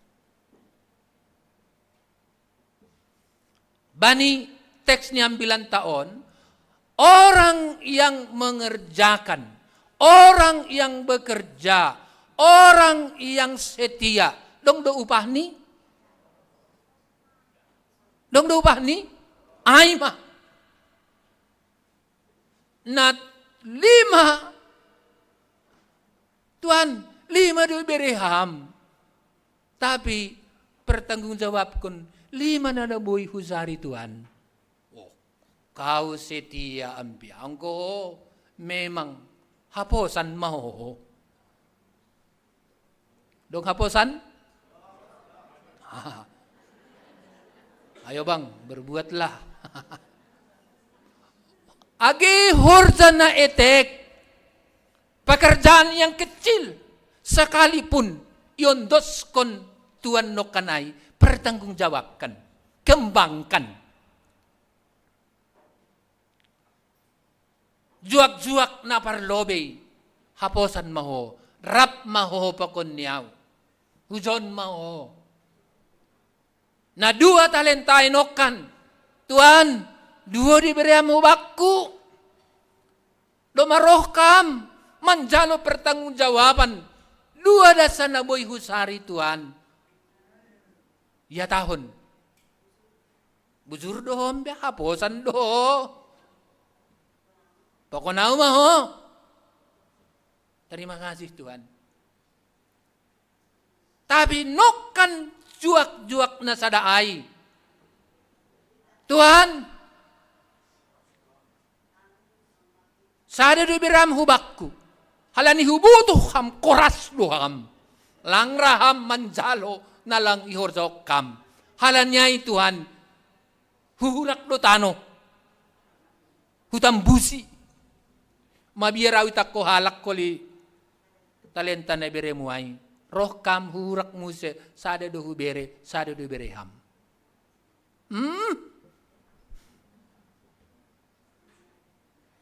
Bani teksnya 9 tahun, orang yang mengerjakan, orang yang bekerja, orang yang setia, dong do upah ni? Dong do upah ni? Ay mah. Nat 5. Tuhan, 5 do bereham. Tapi pertanggungjawab kun 5 na boy husari Tuhan. Oh, kau setia ambiang ko memang haposan mau. Dong haposan? Ayo bang, berbuatlah. Agi hurjana etek. Pekerjaan yang kecil. Sekalipun yondos kon Tuhan nokanai. Pertanggungjawabkan. Kembangkan. Juak-juak na parlobe. Haposan maho. Rap maho pakon niyaw. Hujon maho. Na 2 talenta inokan. Tuhan, 2 diberi mo bakku. Domarohkam. Manjalo pertanggungjawaban. 2 dasa na boy husari Tuhan. Ya tahun. Bujur dohom biya haposan doh. Pakonaw maho. Terima kasih Tuhan. Tapi nokan juak-juak na sadaay. Tuhan, sada do biram hubakku. Halani hubutuh ham koras doham. Langraham manjalo na lang ihorzok kam. Halanyay Tuhan, huhurak do tano. Hutambusi. Mabiyaraw itak ko halak ko li talenta na biremuay. Roh kam hurak muse sada do hubere, sada do bereham.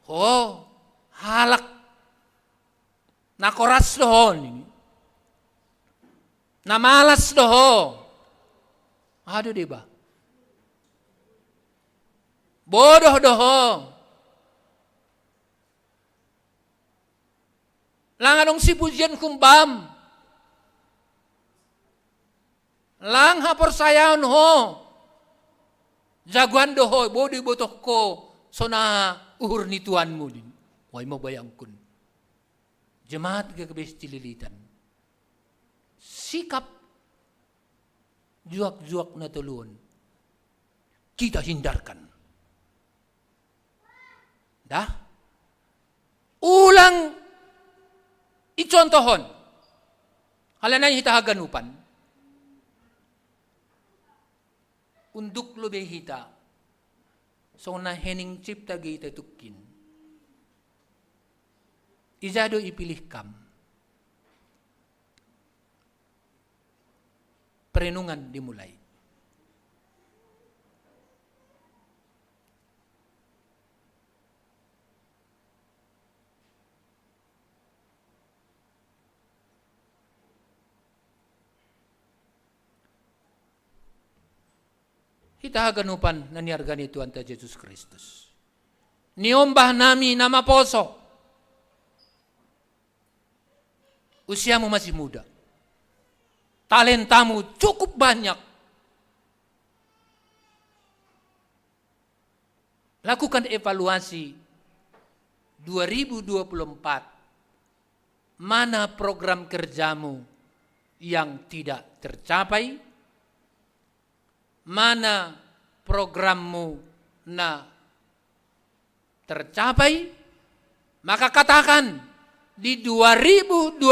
Oh, halak. Nakoras dohon. Namalas doho. Aduh diba. Bodoh doho. Langanong si pujian kumbam. Lang hapor sayaon ho. Jaguan doho, bodi botoh ko. So na uhur ni Tuhan mo din. Huwag mo bayangkun. Jemaat gagabes tililitan. Sikap juak-juak na tuluon. Kita hindarkan. Dah? Ulang icontohon. Halanay hitahaganupan. Unduk lo behita. So na hening cipta gita tukin. Izado ipilih kam. Perenungan dimulai. Kita haganupan na niarga ni Tuhan ta Jesus Kristus. Niombah nami nama poso. Usiamu masih muda. Talentamu cukup banyak. Lakukan evaluasi 2024. Mana program kerjamu yang tidak tercapai? Mana programmu na tercapai? Maka katakan di 2025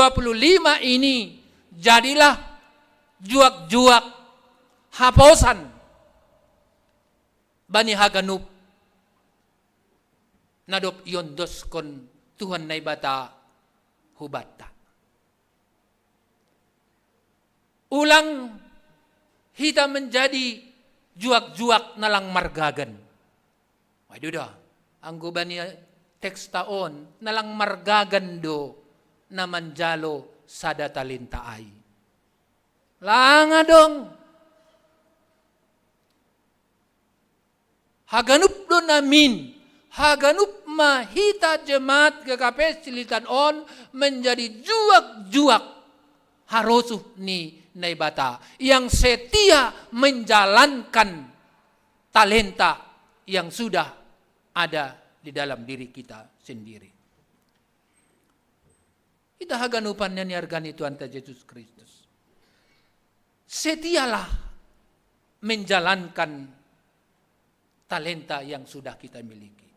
ini jadilah juak-juak haposan bani haganup nadop yondos kon Tuhan naibata hubata. Ulang kita menjadi juak-juak nalang margagan. Waduh dah, anggo ba niya teks taon, nalang margagan do na manjalo sada talenta ay. Langa dong. Haganup do namin, haganup mahita jemaat GKP Silitan On menjadi juak-juak harusuh ni Naibata yang setia menjalankan talenta yang sudah ada di dalam diri kita sendiri. Kita haganupannya ni argani Tuhan Yesus Kristus. Setialah menjalankan talenta yang sudah kita miliki.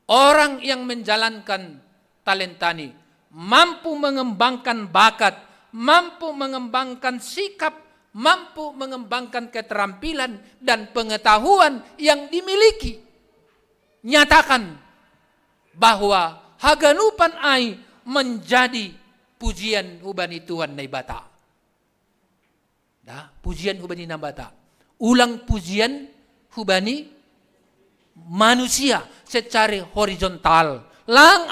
Orang yang menjalankan talenta ini mampu mengembangkan bakat, mampu mengembangkan sikap, mampu mengembangkan keterampilan dan pengetahuan yang dimiliki. Nyatakan bahwa haganupan ai menjadi pujian hubani Tuhan Naibata. Dah, pujian hubani Naibata. Ulang pujian hubani manusia secara horizontal. Lang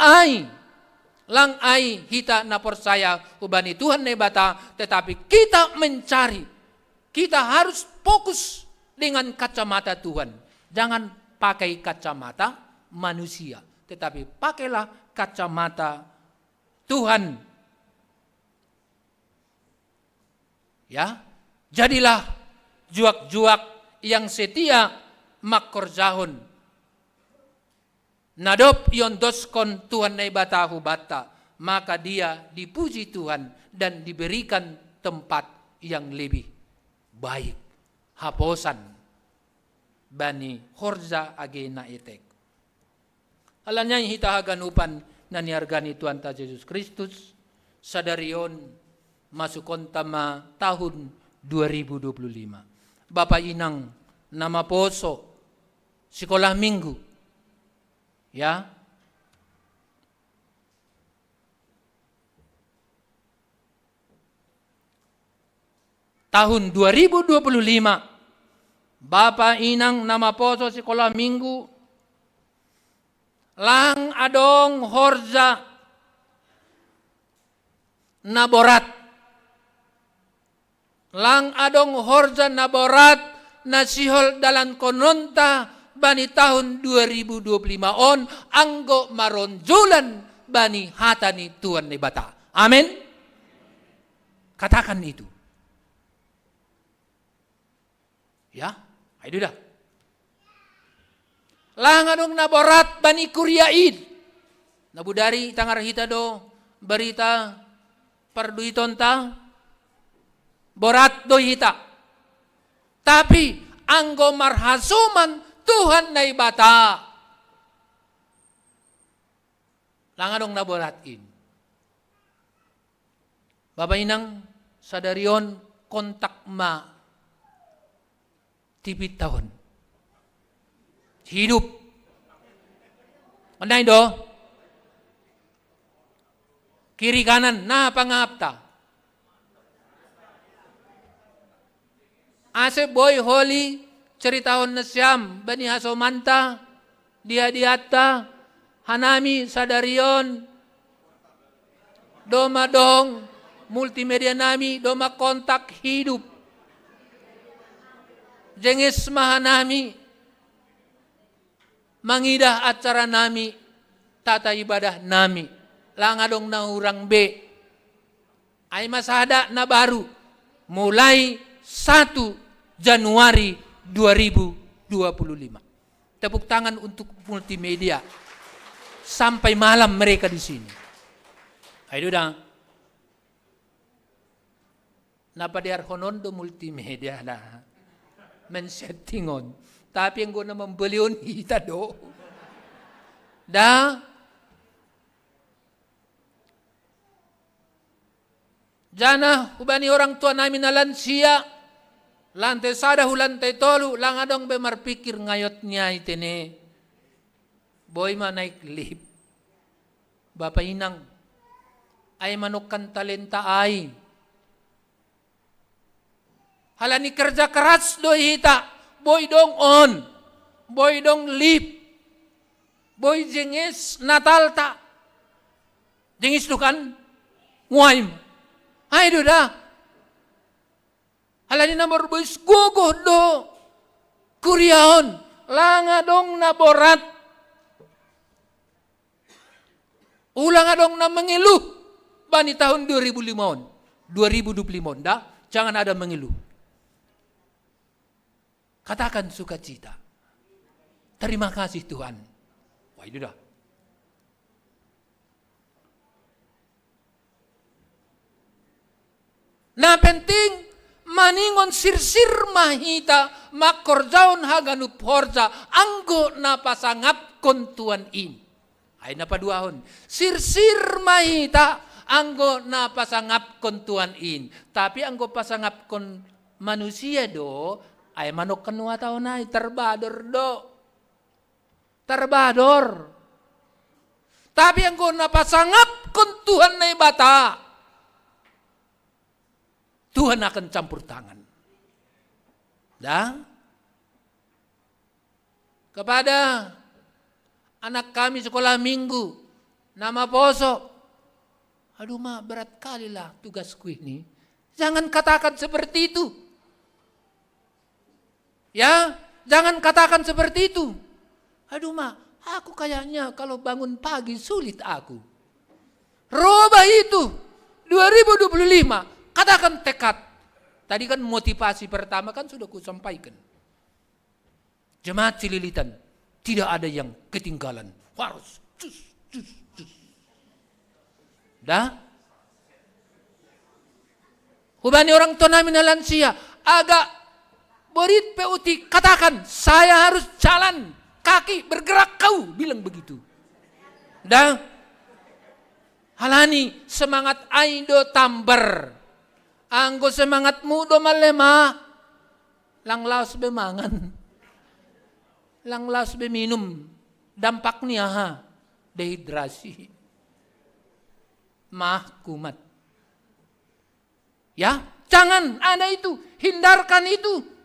ai kita na percaya hubani Tuhan Naibata, tetapi kita mencari, kita harus fokus dengan kacamata Tuhan. Jangan pakai kacamata manusia, tetapi pakailah kacamata Tuhan. Ya, jadilah juak-juak yang setia makorjahon. Nadop yondoskon Tuhan Naibata hubata, maka dia dipuji Tuhan dan diberikan tempat yang lebih baik. Haposan bani horza agena etek. Alanya hita haganupan na niargani Tuhan ta Yesus Kristus sadarion masukon tama tahun 2025. Bapak Inang nama poso sekolah minggu, ya, tahun 2025 Bapak Inang nama poso sekolah minggu lang adong horja naborat. Lang adong horja naborat nasihol dalam kononta bani tahun 2025 on anggo maronjulan bani hatani Tuhan Naibata. Amin. Katakan itu. Ya, itu dah. Lang adong naborat bani kuryaid. Nabudari tangar hita do berita parduiton ta borat do hita. Tapi anggo marhasuman Tuhan Naibata. Langadong naboratin. Bapak Inang sadarion kontak ma tipit tahun. Hidup. Andai do. Kiri kanan na pangapta. Ase boy holy ceritahon na siyam bani hasomanta dia diatta hanami sadarion doma dong multimedia nami doma kontak hidup jengis mahanami mangidah acara nami tata ibadah nami langadong na urang be ay masada na baru mulai 1 Januari 2025. Tepuk tangan untuk multimedia. Sampai malam mereka di sini. Ayo dah. Napa diar honon do multimedia dah. Men-settingon. Tapi yang guna membeliun hita do. Dah. Jana hubani orang tua namin na lansia. Lantai sada lantai tolu lang adong be marpikir ngayotnya itene. Boy ma naik lip. Bapak Inang ay manukan talenta ay. Halani kerja keras do hita, boy dong on, boy dong lip, boy jengis Natal ta, jengis tu kan, nguaim, hai do dah. Halani nomor boy gogoh do, kuriaon, langa dong na borat, ulang dong na mengeluh, bani tahun 2025, dah, jangan ada mengeluh. Katakan sukacita. Terima kasih Tuhan. Wah itu dah. Nah penting maningon sirsir mahita makorjaon haganup horja anggo na pasangap kon Tuhan in. Ay na paduahon. Sirsir mahita anggo na pasangap kon Tuhan in. Tapi anggo pasangap kon manusia do ay manok kenua tao na terbador do. Terbador. Tapi ang kung napasangap kung Tuhan na ibata, Tuhan akan campur tangan. Kepada anak kami sekolah minggu, nama Poso, aduh ma berat kali lah tugasku ini. Jangan katakan seperti itu. Ya, jangan katakan seperti itu. Aduh ma, aku kayaknya kalau bangun pagi sulit aku. Rubah itu 2025, katakan tekad. Tadi kan motivasi pertama kan sudah kusampaikan. Jemaat Cililitan, tidak ada yang ketinggalan. Harus cus. Dah? Hubani orang tua namin na lansia, agak Borit PUT katakan, saya harus jalan kaki bergerak kau, bilang begitu. Dan halani semangat aido tamber, anggo semangat mudo malema, lang laos bemangan, lang laos beminum, dampaknya dehidrasi, mah kumat. Ya, jangan ada itu, hindarkan itu.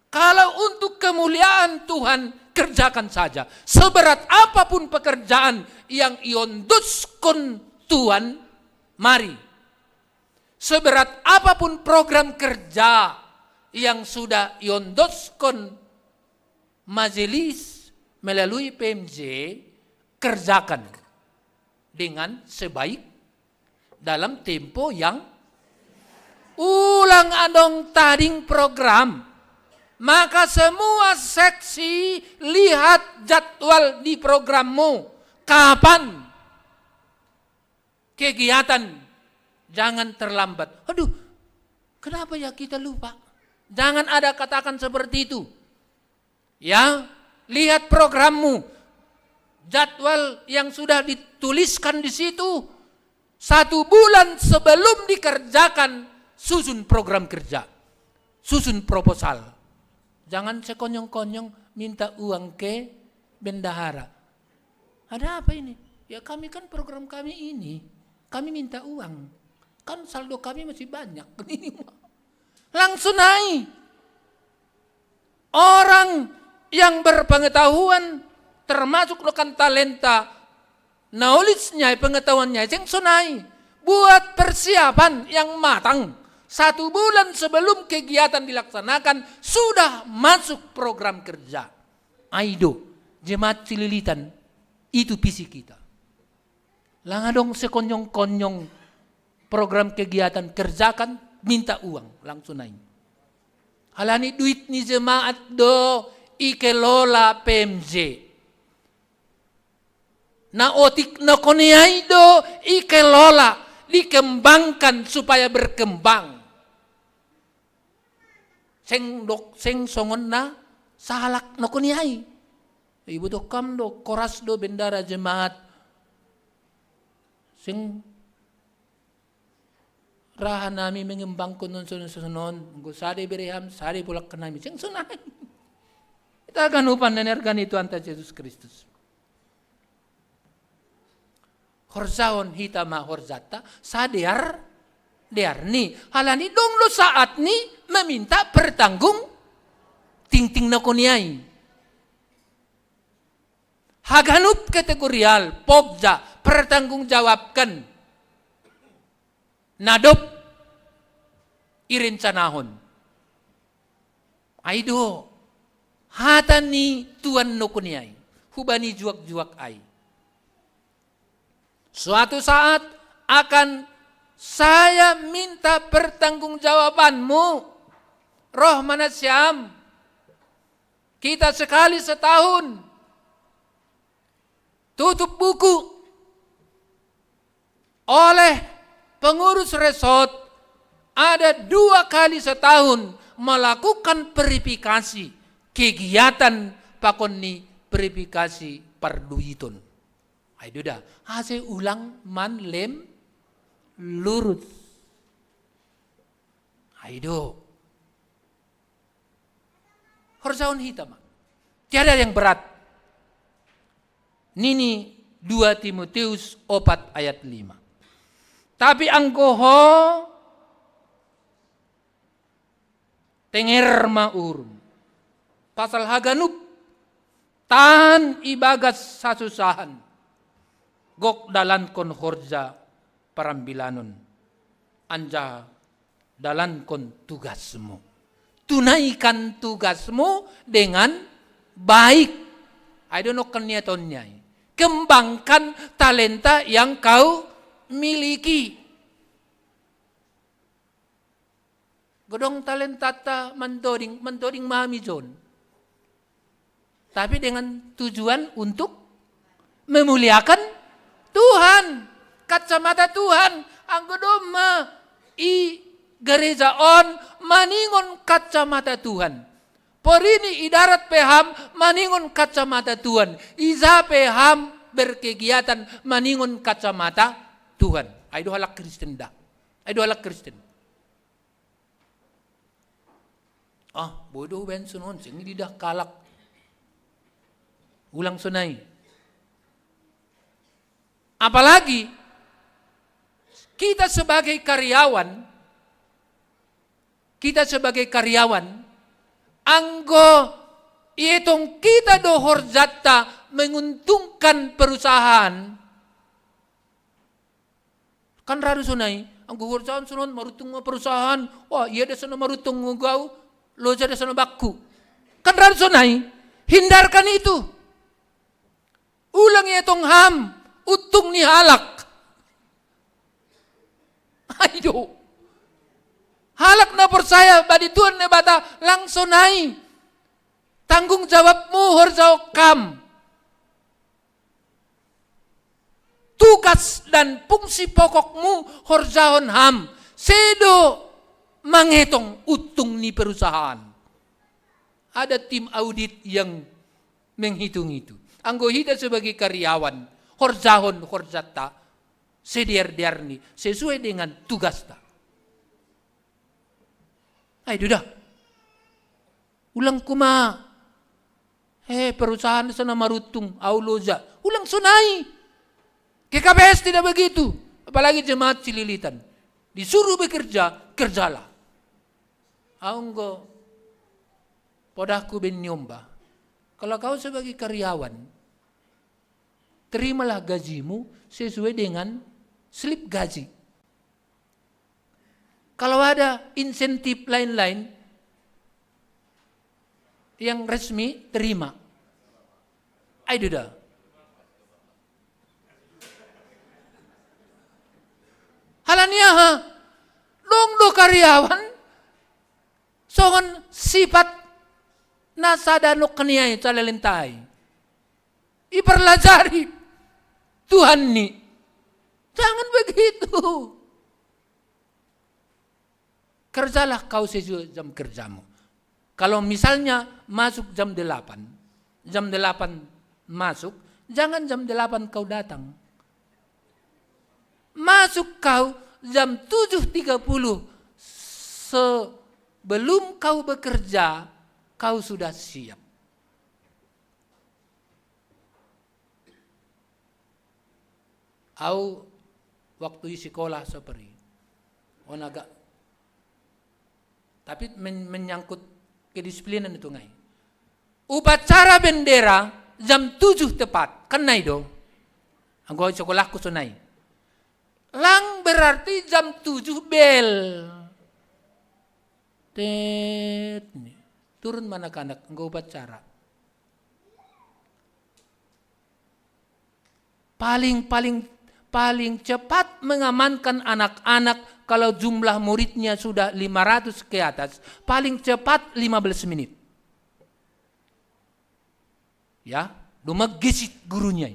Kalau untuk kemuliaan Tuhan, kerjakan saja. Seberat apapun pekerjaan yang ionduskan Tuhan, mari. Seberat apapun program kerja yang sudah ionduskan majelis melalui PMJ, kerjakan dengan sebaik dalam tempo yang ulang adong tading program. Maka semua seksi lihat jadwal di programmu. Kapan kegiatan? Jangan terlambat. Aduh, kenapa ya kita lupa? Jangan ada katakan seperti itu. Ya, lihat programmu. Jadwal yang sudah dituliskan di situ. 1 bulan sebelum dikerjakan, susun program kerja. Susun proposal. Jangan sekonyong-konyong minta uang ke bendahara. Ada apa ini? Ya kami kan program kami ini. Kami minta uang. Kan saldo kami masih banyak. Langsung naik. Orang yang berpengetahuan termasuk rekan talenta, knowledge-nya, pengetahuannya, yang sunai. Buat persiapan yang matang. 1 bulan sebelum kegiatan dilaksanakan, sudah masuk program kerja. Aido, Jemaat Cililitan, itu visi kita. Langadong sekonyong-konyong program kegiatan kerjakan, minta uang, langsung naik. Halani duit ni jemaat do, ikelola PMJ. Na otik na koniai do, ikelola, dikembangkan supaya berkembang. Seng songon na sahalak na kuniai. Ibu do kam do koras do bendara jemaat. Seng rahan nami mengembang kunon sunon. Go sari bereham sari pulak kanami. Seng sunai. Kita akan upan nenergan itu anta Yesus Kristus. Horzaon hita ma horzata sadar Derni halani dong lo saat ni meminta pertanggung ting na kuniai. Haganup kategorial pobja pertanggungjawabkan. Nadop irencanahon. Aido hatan ni tuan no kuniai. Hubani juak-juak ai. Suatu saat akan saya minta pertanggungjawabanmu. Roh Manasyam. Kita sekali setahun. Tutup buku. Oleh pengurus resort. Ada 2 kali setahun melakukan verifikasi. Kegiatan pakonni verifikasi parduiton. Ayo dah. Hasil ulang man lem lurus. Ayo. Horzaun hitam. Tiada yang berat. Nini 2 Timotius 4 ayat 5. Tapi angkoho tenger maurun. Pasal haganup tan ibagas sasusahan. Gok dalan kon horja parambilanon. Anja dalan kon tugasmu. Tunaikan tugasmu dengan baik. I don't know keniatonnya. Kembangkan talenta yang kau miliki. Godong talenta ta mendoding mami John. Tapi dengan tujuan untuk memuliakan Tuhan. Kacamata Tuhan. Ang godoma i gereja on maningon kacamata Tuhan. Porini idarat peham maningon kacamata Tuhan. Iza peham berkegiatan maningon kacamata Tuhan. Aido halak Kristen dah. Aido halak Kristen. Bodoh ben sunon sing didah kalak. Ulang sunai. Apalagi kita sebagai karyawan, anggo itong kita dohor jatta menguntungkan perusahaan. Kan radu sunai, anggo horjaan sunon marutung perusahaan, wah iya da sana marutung ngugau, loja da sana bakku. Kan radu sunai, hindarkan itu. Ulang itong ham, utung ni halak. Ayo. Halak na percaya badi Tuhan ne bata langsung naik. Tanggung jawabmu horzao kam. Tugas dan fungsi pokokmu horzaon ham. Sedo menghitung utung ni perusahaan. Ada tim audit yang menghitung itu. Anggo hita sebagai karyawan horzahon horzata sediar-diarni sesuai dengan tugas ta. Ayo dah. Ulang kuma. Perusahaan sana marutung auloja. Ulang sunai. KKPS tidak begitu. Apalagi jemaat Cililitan. Disuruh bekerja, kerjalah. Anggo podahku ben nyomba. Kalau kau sebagai karyawan, terimalah gajimu sesuai dengan slip gaji. Kalau ada insentif lain-lain yang resmi, terima. Ayo dah. Halania do karyawan songon sifat nasada no kaniai calelentai. Ipelajari Tuhan ni. Jangan begitu. Kerjalah kau sesuai jam kerjamu. Kalau misalnya masuk jam 8 masuk, jangan jam 8 kau datang. Masuk kau jam 7.30 sebelum kau bekerja, kau sudah siap. Au waktu sekolah seperti agak. Tapi menyangkut kedisiplinan itu ngai. Upacara bendera jam 7 tepat. Kan nai do. Anggo sekolahku sunai. Lang berarti jam 7 bel. Tet. Turun mana anak anggo upacara. Paling cepat mengamankan anak-anak kalau jumlah muridnya sudah 500 ke atas, paling cepat 15 menit. Ya, lumagesit gurunya.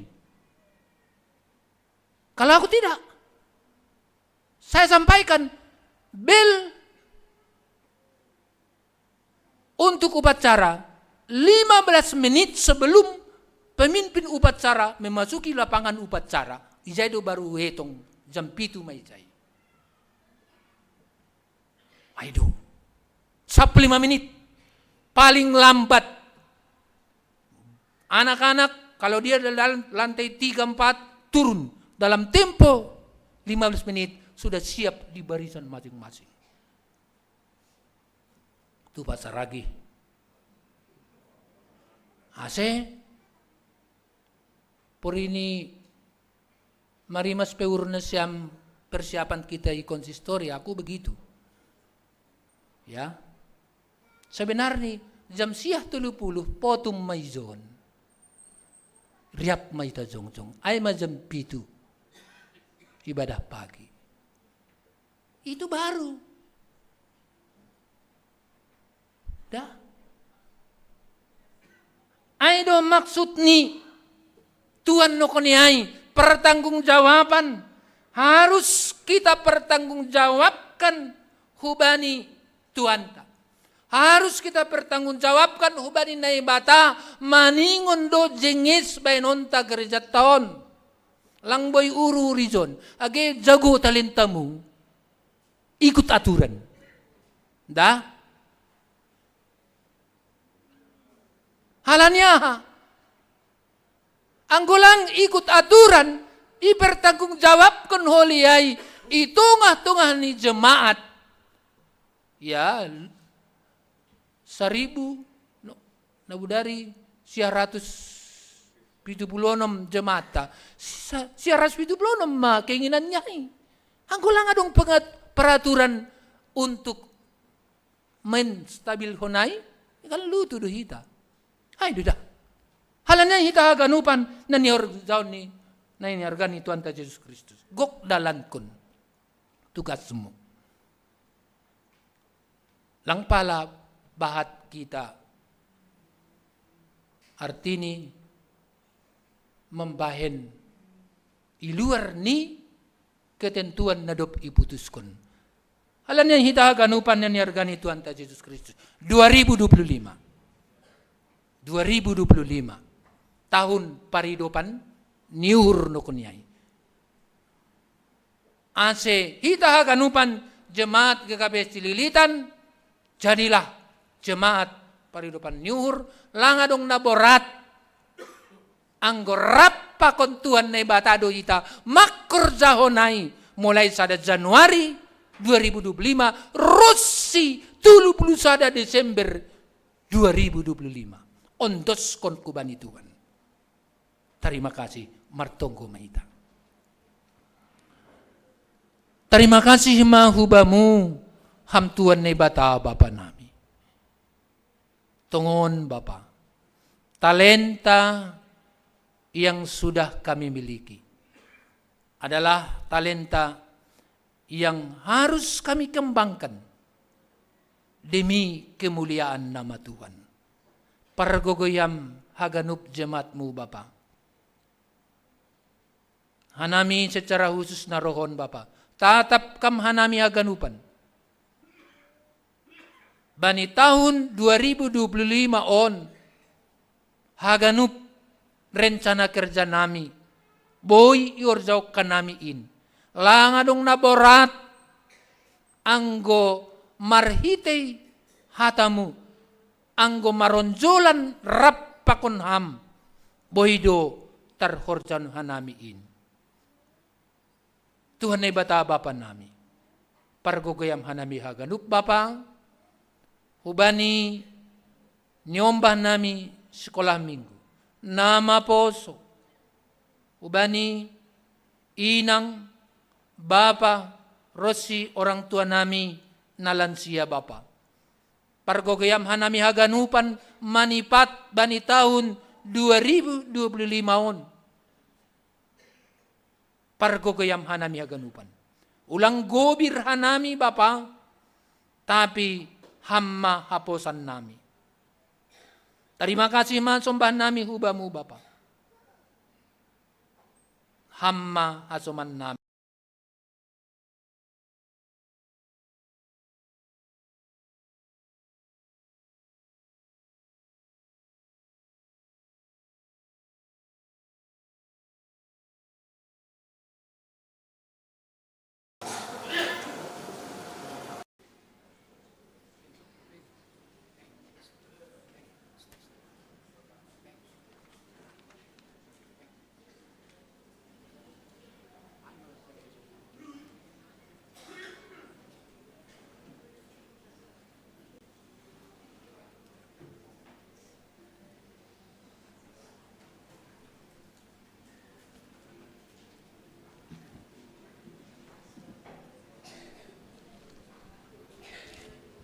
Kalau aku tidak, saya sampaikan bel untuk upacara 15 menit sebelum pemimpin upacara memasuki lapangan upacara. Ijai do baru hitung jam 7 mai ijai. Aido. 15 menit. Paling lambat. Anak-anak kalau dia dalam lantai 3-4 turun. Dalam tempo 15 menit sudah siap di barisan masing-masing. Itu pasar lagi. Por ini mari mas peurna siam persiapan kita di konsistori, aku begitu. Ya. Sebenarnya jam siah 30 potum maizon. Riap maita jongjong. Ay jam 7. Ibadah pagi. Itu baru. Dah. Ay do maksud ni Tuhan nokoniai pertanggungjawaban. Harus kita pertanggungjawabkan hubani Tuhan. Harus kita pertanggungjawabkan hubani naibata maningon do jengis bainonta gereja tahun. Langboy uru rizon. Age jago talentamu. Ikut aturan. Dah. Halannya anggulang ikut aturan, ipertanggungjawabkan holiyai, itungah-tungah ni jemaat. Ya, 1000 nabudari 176 jemaat. 176 mah keinginannya. Anggulang adong peraturan untuk menstabil honai, kalau lu tuduh hita. Hai duda. Halanya hita ganupan na nior zaun ni na iniargan ni Tuhan ta Yesus Kristus. Gok dalan kun tugasmu. Lang pala bahat kita artini membahen iluar ni ketentuan nadop iputuskon. Halanya hita ganupan na niargan ni Tuhan ta Yesus Kristus. 2025 tahun paridopan niur no kunyai. Ase hita ganupan jemaat GKP Cililitan jadilah jemaat paridopan niur langadong naborat anggorap pakon Tuhan na batado hita makkur jahonai mulai sada Januari 2025 Rossi 31 Desember 2025 ondos kon kubani Tuhan. Terima kasih martonggo maita. Terima kasih mahubamu ham Tuhan ne bata Bapa nami. Tongon Bapa. Talenta yang sudah kami miliki adalah talenta yang harus kami kembangkan demi kemuliaan nama Tuhan. Pargogoyam haganup jemaatmu Bapa. Hanami secara khusus na rohon Bapa. Tatap kam hanami haganupan. Bani tahun 2025 on haganup rencana kerja nami. Boy iorjaw kanami in. Langadong naborat anggo marhitay hatamu. Anggo maronjolan rap pakon ham boydo tarhorjan hanami in. Tuhan ay bata Bapa nami. pargogayam hanami haganup Bapa, hubani nyombah nami sekolah minggu, nama poso, hubani inang, Bapa, rosi orang tua nami nalansia Bapa. Pargogayam hanami haganupan manipat bani tahun 2025 on. Pargogayam hanami haganupan. Ulang gobir hanami Bapa, tapi hamma haposan nami. Terima kasih masombah nami hubamu Bapa. Hamma hasoman nami.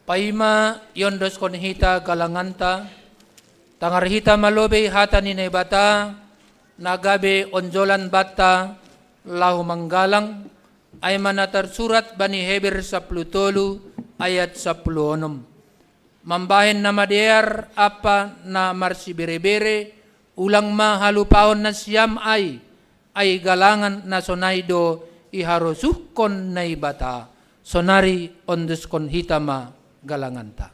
Paima yondos kon hita galanganta, tangar hita malobe hata ni bata, nagabe onjolan bata, lahu manggalang, ay manatar surat bani Heber 10 ayat 10. Mambahin na madear apa na marsi bere-bere, ulang mahalupahon na siyam ay galangan na sonaydo iharosukon na ibata, sonari ondos kon hitama galanganta.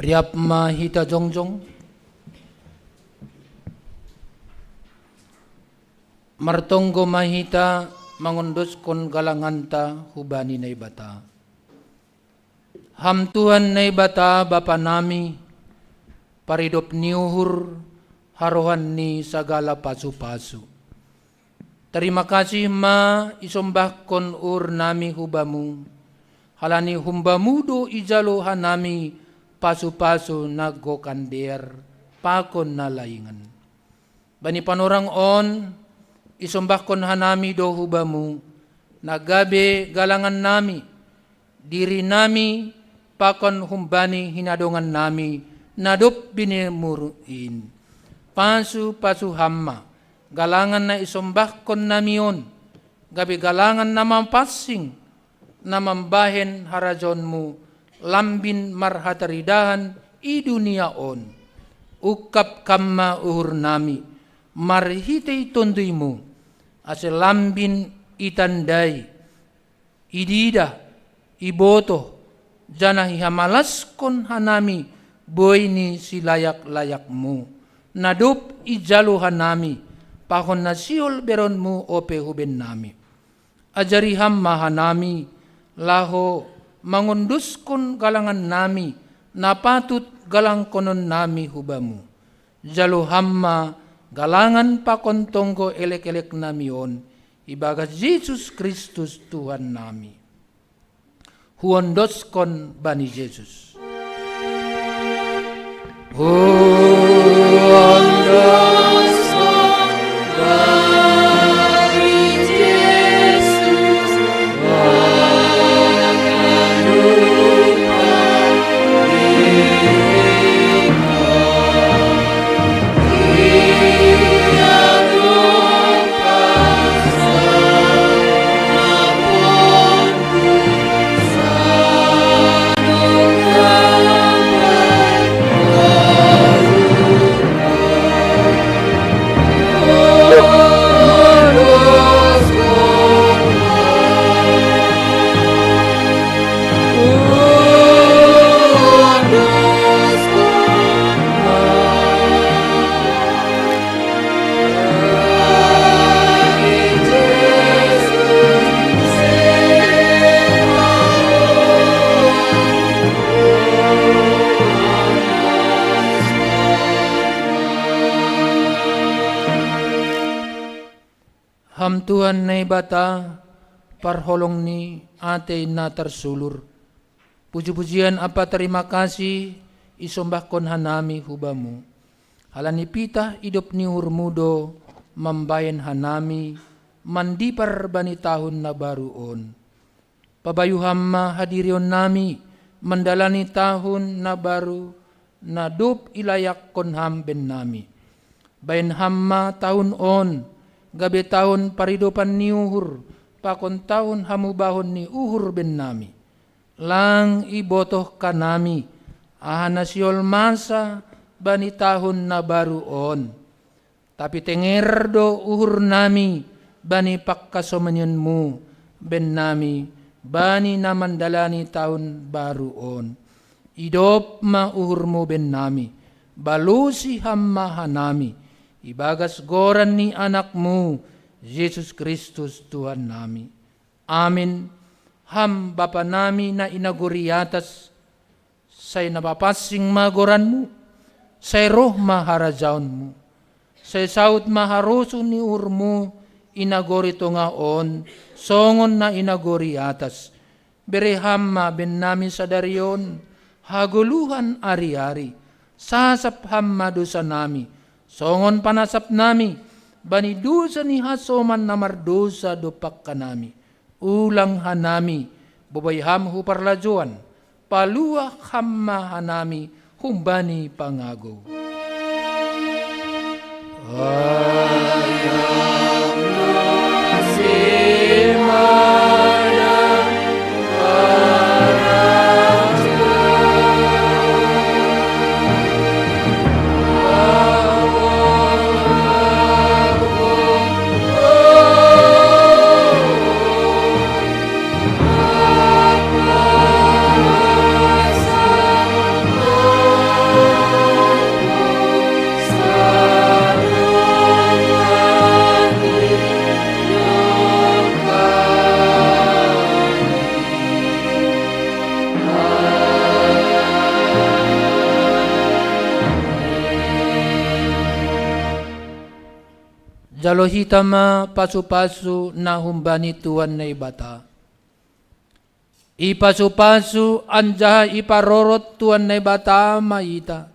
riap ma hita jongjong, martonggo mahita mangunduskon galanganta hubani na ibata. Hamtuhan na ibata bapa nami, paridop niuhur haruhan ni sagala pasu-pasu. Terima kasih ma isombahkon ur nami hubamu, halani humbamu do ijalo hanami pasu-pasu naggokandir pakon na laingan. Bani panorang on, isombahkon hanami do hubamu, nagabe galangan nami, diri nami pakon humbani hinadongan nami, nadup binimuruin. Pasu-pasu hamma, galangan na isombahkon namion, gabi galangan na mampasing, na mambahen harajonmu, lambin marhataridahan i dunia on. Ukap kamma uhur nami, marhitay tunduymu, ase lambin itandai, idida, iboto, jana hihamalas kon hanami, boy ni silayak-layakmu. Nadup ijalo hanami, pakon na siol beronmu ope huben nami. Ajari hamma hanami, laho mangunduskon galangan nami, napatut galang konon nami hubamu. Jalo hamma galangan pakon tonggo elek-elek namion, ibagas Yesus Kristus Tuhan nami. Huondoskon bani Yesus. Hamtuhan na ibata, parholong ni ate na tersulur. Puji-pujian apa terima kasih, isombahkon hanami hubamu. Halani pita idop ni hurmudo, mambayan hanami, mandipar bani tahun na baruon. Pabayu hamma hadirion nami, mandalani tahun na baru, na dup ilayak kon hamben nami. Bayan hamma tahun on, gabi tahun paridopan ni uhur, pakon tahun hamubahon ni uhur ben nami. Lang ibotoh kanami, ahanasyol masa bani tahun na baru on. Tapi tenger do uhur nami, bani pakkasomenyenmu ben nami, bani namandalani tahun baru on. Idop ma uhurmu ben nami, balusi hamma hanami, ibagas goran ni anakmu, Yesus Kristus Tuhan nami. Amin. Ham Bapa nami na inaguri atas, say napapasing magoranmu, say roh maharajaonmu, say saut maharuso ni urmu, inagori to nga on, songon na inagori atas. Bereham ma ben nami sa darion, haguluhan ari-ari, sasap hamma dosa nami, songon panasap nami, bani dosa ni hasoman na mardosa dopak kanami. Ulang hanami, bubayham hu parlajuan, paluak hamma hanami, humbani pangago. Ayam nasimana jalo hitama pasu-pasu na humbani Tuhan na ibata. Ipasu-pasu anjaha iparorot Tuhan na ibata maita.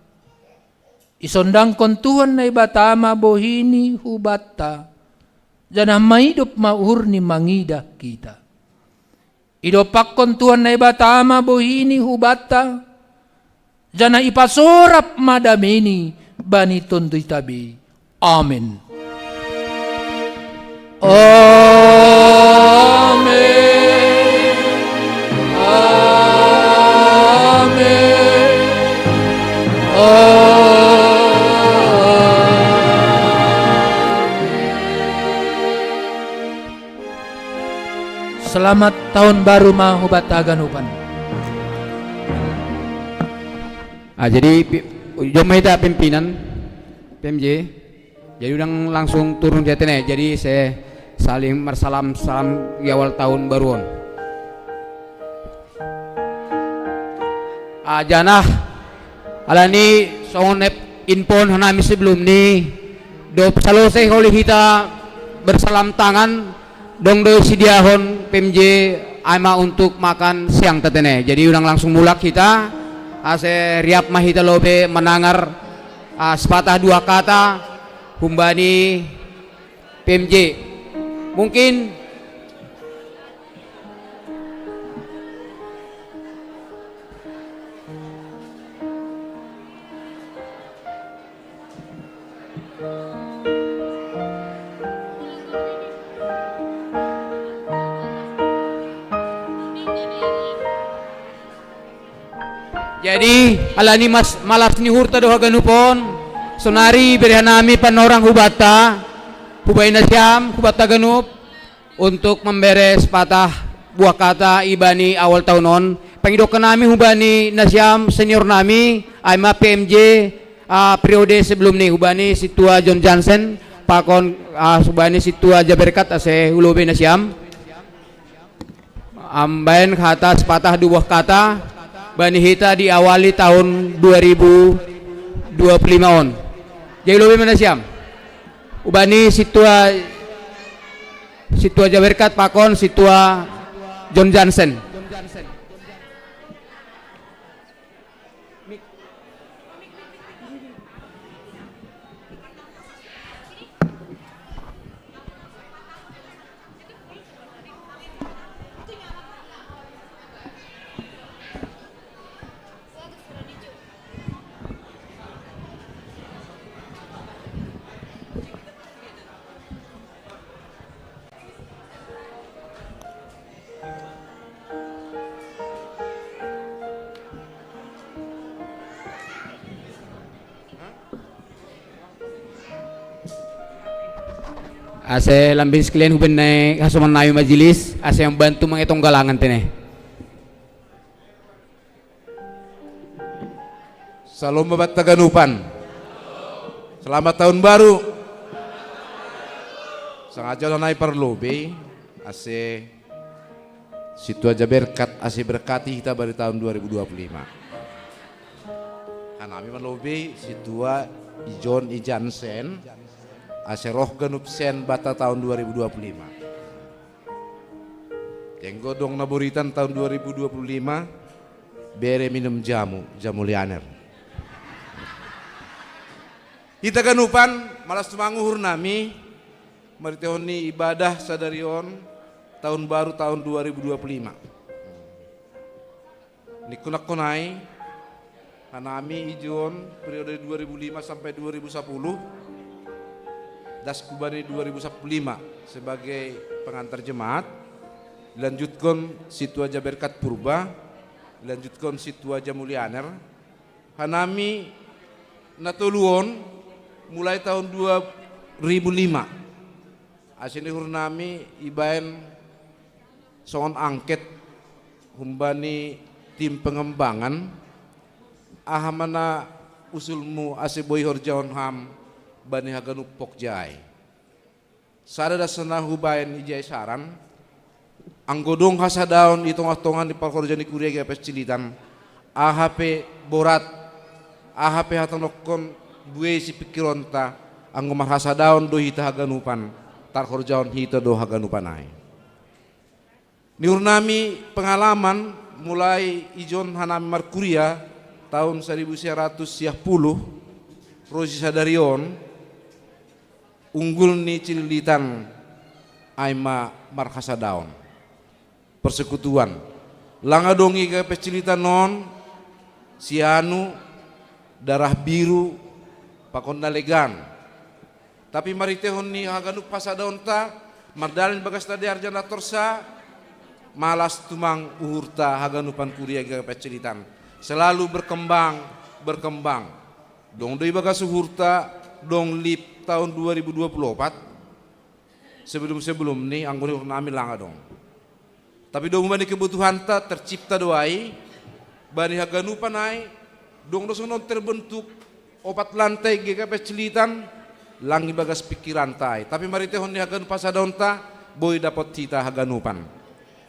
Isondang kon Tuhan na ibata mabohini hubata. Janah mahidup maur ni mangida kita. Idopak kon Tuhan na ibata mabohini hubata. Janah ipasorap madamini bani tunduy tabi. Amen. Amen. Amen. Selamat tahun baru mahubat taganupan. Jadi Jomaita pimpinan PMJ. Jadi udah langsung turun di atas. Jadi saya saling bersalam salam di awal tahun baruan. Janah alani songonep infon hanami sebelum ni do selesai oleh kita bersalam tangan dong do sidiahon PMJ ama untuk makan siang tetene. Jadi ulang langsung mulak kita ase riap mahita lobe menangar sepatah dua kata humbani PMJ. Mungkin jadi alani mas malas ni hurta doha ganupon sonari berihanami panorang hubata hubay na siyam hubata ganup untuk memberes patah buah kata ibani awal tahun non pangidok nami hubani na siyam senior nami ay ma PMJ periode sebelum ni hubani situa John Johnson pakon hubani situa Jaberkat ase hulubi na siyam ambayan kata sepatah dua kata bani hita diawali tahun 2025 on. Jadi lebih mana siam? Ubani situa Jaberkat pakon situa John Johnson. Ase lambing sekalian huben naik hasuman nayu majelis ase yang bantu menghitung galangan tene. Salam babat taganupan. Selamat tahun baru. Sengaja naik perlobe ase situa Jaberkat ase berkati kita dari tahun 2025. Kanami perlobe situa John Johnson ase roh ganup sen bata tahun 2025. Tenggo dong naburitan tahun 2025 bere minum jamu lianer. Kita ganupan malas tumanguhur nami maritehoni ibadah sadarion tahun baru tahun 2025. Nikunak kunai kanami ijon periode 2005 sampai 2010 das kubani 2015 sebagai pengantar jemaat, dilanjutkan situa Jaberkat Purba, dilanjutkan situa Jamulianer. Hanami natuluon mulai tahun 2005. Asini hurnami ibaen songon angket humbani tim pengembangan ahamana usulmu aseboy horjaon ham bani haganuk pokjai. Sada dasana hubayan ijai saran anggodong hasadaon itong-atongan di palkorjani kuria gapes cilitan AHP borat AHP hatanokon buwe si pikironta anggo marhasa daun do hita haganupan tar horjaon hita do haganupan ai. Niurnami pengalaman mulai ijon hanami markuria tahun 1910 Rosi Sadarion unggul ni cililitan aima marhasa daun persekutuan langa dongi ke pecilitan non sianu darah biru pakon nalegan tapi maritehon ni haganuk pasadaon ta mardalin bagas tadi arjana torsa malas tumang uhurta haganupan kuria ke pecilitan selalu berkembang dong doi bagas uhurta dong lip tahun 2024 sebelum nih anggoni urnami langa dong tapi dong bani kebutuhan ta tercipta doai bani haganupan ai dong dosonon terbentuk opat lantai GKP Cilitan langi bagas pikiran tai tapi mari tehon ni hagan pasadaon ta boy dapat cita haganupan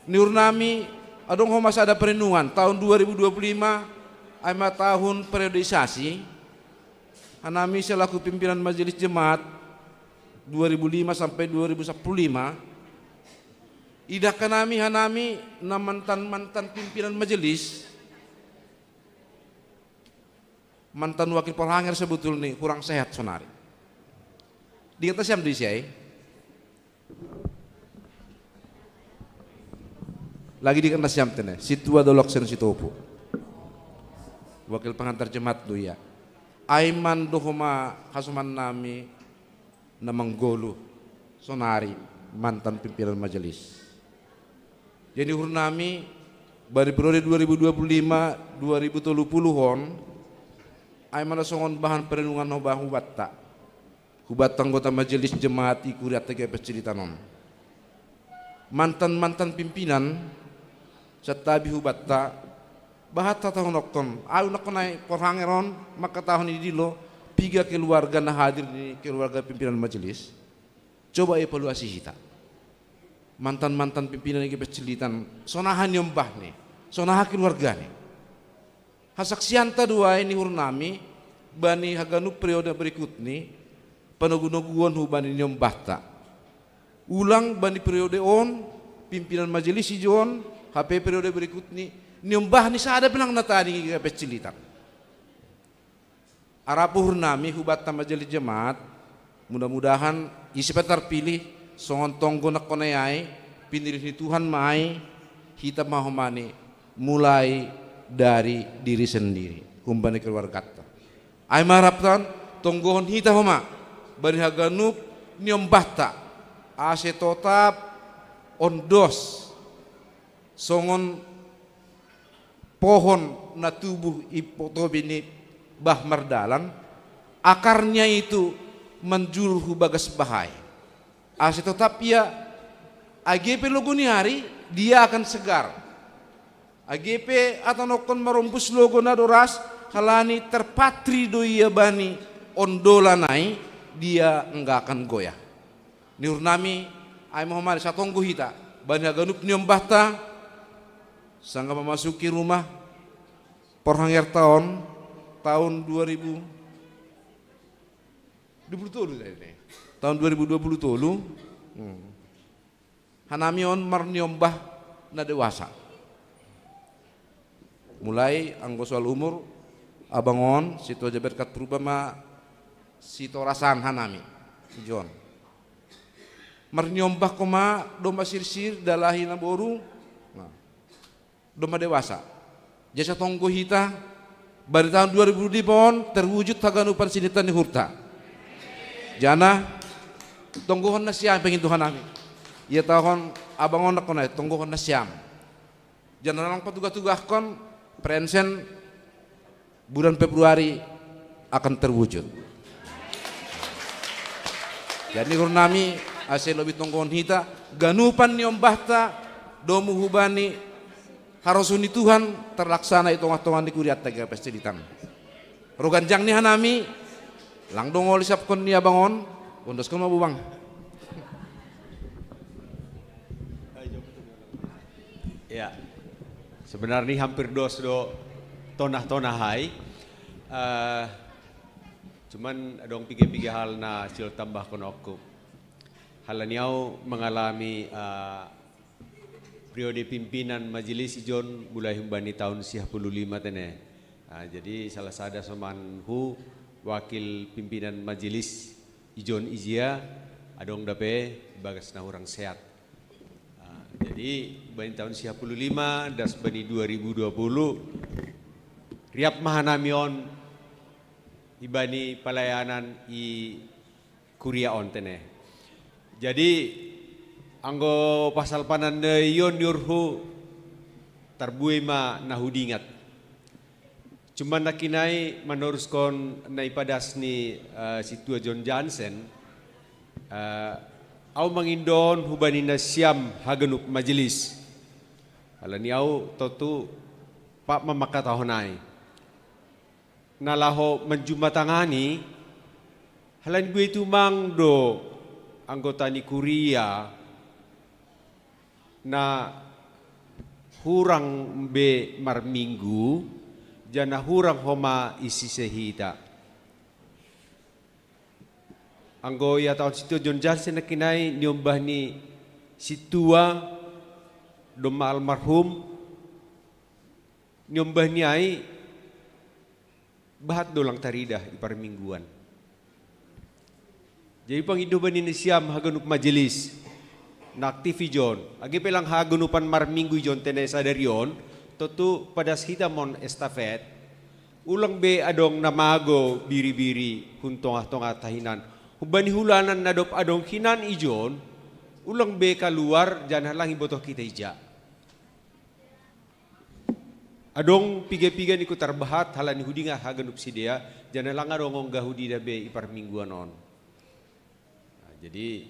ni urnami adong ho masa ada perenungan tahun 2025 aima tahun periodisasi hanami selaku pimpinan majelis jemaat 2005 sampai 2015 idah kanami hanami na mantan pimpinan majelis mantan wakil pelanggar sebetulnya kurang sehat sonari di atas yang disiai lagi di atas yang tene situa dolok sen situpu wakil pengantar jemaat tu ya aiman dohoma kasuman nami namanggolu sonari mantan pimpinan majelis jadi hurnami bari periode 2025-2030 ay mana songon bahan perenungan no bahan hubat anggota majelis jemaat ikuriat tege pecilitanon mantan pimpinan setabi hubat bahata tahun nokton ayu nakon ay porhangeron maka tahun ini dilo tiga keluarga na hadir di keluarga pimpinan majelis coba evaluasi kita mantan pimpinan iki pecilitan sonahan nyombah nih sonaha keluarga nih hasaksianta dua ini hurnami bani haganu periode berikut nih panogunoguan hubani nyombah ta ulang bani periode on pimpinan majelis ijon HP periode berikut nih nyombah nih saada bilang natani iki pecilitan arapuh nami hubat majelis jemaat mudah-mudahan isi terpilih songon tonggo nakonayai pinilih ni Tuhan mai kita mahomani mulai dari diri sendiri kumbani keluarga ta ai maraptan tonggohon hita homa bani haganup nyombah ta ase totap ondos songon pohon na tubuh ipotobini bah mardalan akarnya itu menjulhu bagas bahai ase tetap ya AGP logo ni hari dia akan segar AGP atau nokon merombus logo na doras halani terpatri do iya bani ondolanai dia enggak akan goyah niurnami ay Muhammad satonggo hita bani aganup nyombahta sangga memasuki rumah porhanger tahun 2020 tahun 2020 tolu hanamion marniombah na dewasa mulai anggo soal umur abangon situ aja berkat perubama situ rasan hanami John marniombah koma domba sirsir dalahi naboru domba dewasa jasa tonggo hita bari tahun 2000 terwujud haganupan sinitan ni hurta jana tonggohon na siyam pengen Tuhan amin ya tahun abangon nakon ay tonggohon na siyam jana lang patugah-tugah kon prensen bulan Februari akan terwujud jadi nami asal lebih tonggohon hita ganupan nyombahta domu hubani harusuni Tuhan terlaksana itu tongah-tongah di kuriat tega pestilitan roganjang ni hanami lang dongol isap kon niya bangon undos kon mabubang ya sebenarnya hampir dos do tonah hai Cuman adong piga-piga hal na sila tambah konoko. Halaniau mengalami periode pimpinan majelis ijon mulai humbani tahun 55 tene. Jadi salah sada somanhu wakil pimpinan majelis ijon izia adong dape bagas na orang sehat. Jadi bani tahun 55 das bani 2020 riap mahanamion ibani pelayanan i kuria on tene. Jadi anggo pasal pananda yon yurhu tarbui ma nahudingat. Cuman nakinai menuruskan naipadas ni situa John Jansen au mangindon hubani nasyam hagenup majelis. Alani au totu pak mamakatahonai. Nalaho menjumatangani halan gue itu mangdo anggota ni kuria na hurang be marminggu jana hurang homa isi sehita. Anggo ya tahun situ John Jansen nakinai nyombah ni situa doma almarhum nyombah ni ai bahat dolang taridah ipar mingguan. Jadi panghidupan ni siam hagenup majelis na aktifi John. Agi pelang hagenupan marminggu John tene sadarion totu pada kita mon estafet ulang be adong namago biri-biri huntong-tong tahinan. Hubani hulanan nadop adong hinan ijon ulang be keluar jangan halangi botoh kita ija. Adong piga-piga niku tarbahat halani hudinga hagenup sidea jangan lang adong gahudi dabe ipar mingguan on. Jadi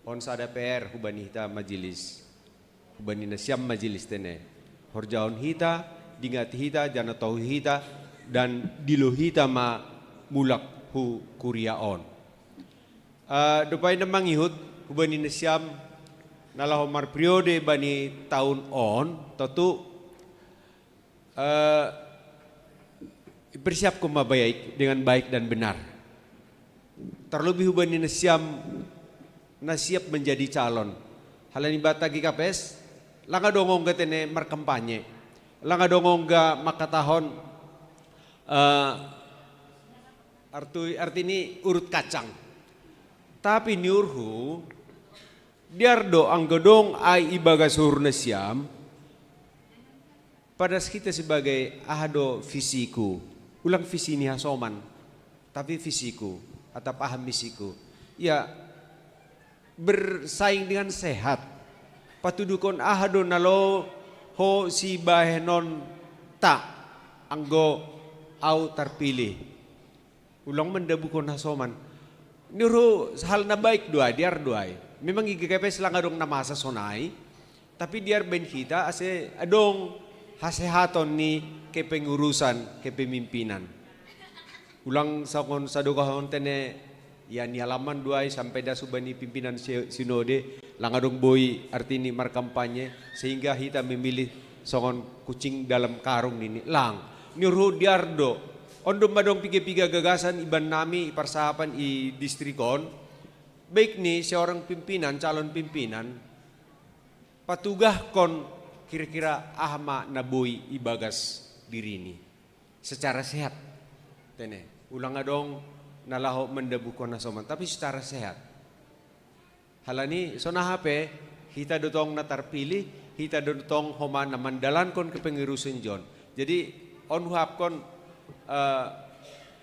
on sada PR hubani hita majelis hubani nasyam majelis tene horjaon hita dingati hita jana tau hita dan dilo hita ma mulak hu kuria on. Dupay namang ihut hubani nasyam nalahomar periode bani tahun on totu bersiap kumabayai dengan baik dan benar. Terlebih hubani nasyam nasiap menjadi calon. Halani bata GKPS langa dongong ga tene markampanye. Langa dongong ga makatahon artini urut kacang. Tapi niurhu diardo ang godong ay ibagasur nasyam pada kita sebagai ahado fisiku. Ulang visi ni hasoman tapi fisiku atau paham fisiku. Ya bersaing dengan sehat. Patudukon ahado nalo ho si bahenon ta anggo au terpilih. Ulang mendabukon hasoman. Niru hal na baik doa diar doai. Memang GKPS lang adong namasa sonai. Tapi diar ben kita ase adong hasehaton ni kepengurusan kepemimpinan. Ulang sakon sadukahon tene ya ni halaman duai sampai dah subani pimpinan sinode langadong boy artini markampanye sehingga kita memilih songon kucing dalam karung ini lang niru diardo ondo madong piga-piga gagasan iban nami persahapan i distrikon baik ni seorang pimpinan calon pimpinan patugah kon kira-kira ahma naboy ibagas diri ini secara sehat tene ulang adong nalaho mendabukon nasoman tapi secara sehat. Halani sona HP kita dotong natarpilih, kita dotong homa na mandalan kon kepengurusan John. Jadi on hap kon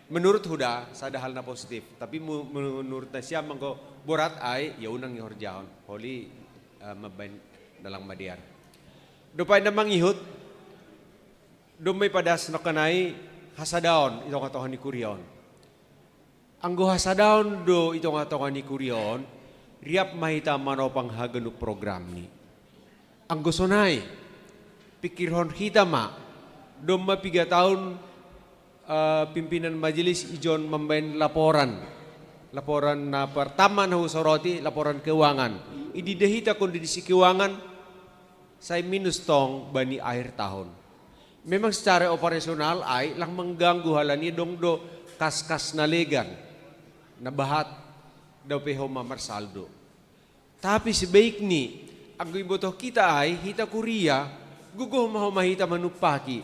menurut huda sada hal na positif, tapi menurut nasya mangko borat ay ya unang ihorjaon. Holi mabain dalang madiar. Dupay namang ihut dumay padas no kanay hasadaon itong katohan ni Kurion. Anggo hasadaon do itong atongan ni Kurion, riap mahita manopang hagenup program ni. Anggo sonay, pikirhon kita ma, do mapiga tahun pimpinan majelis ijon membain laporan na pertama na husoroti laporan keuangan. Ididehita kondisi keuangan, saya minus tong bani akhir tahun. Memang secara operasional ay lang mengganggu halani dong do kas-kas na legan. nabahat daw pe homa marsaldo. Tapi sebaik ni ang ibotoh kita ay hita Korea gugo mahita manupaki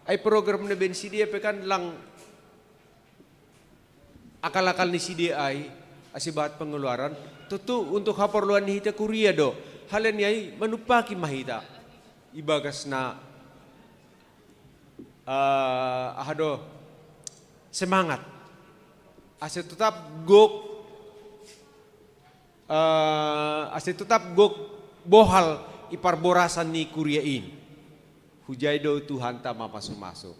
ay program na ben sidia pekan lang akal-akal ni sidia ay asibat pengeluaran tutu untuk haporluan ni hita Korea do halan ay manupaki mahita ibagas na ahado semangat asa tetap gok bohal iparborasan ni Kuriain. Hujay do Tuhan ta mapasok-masok.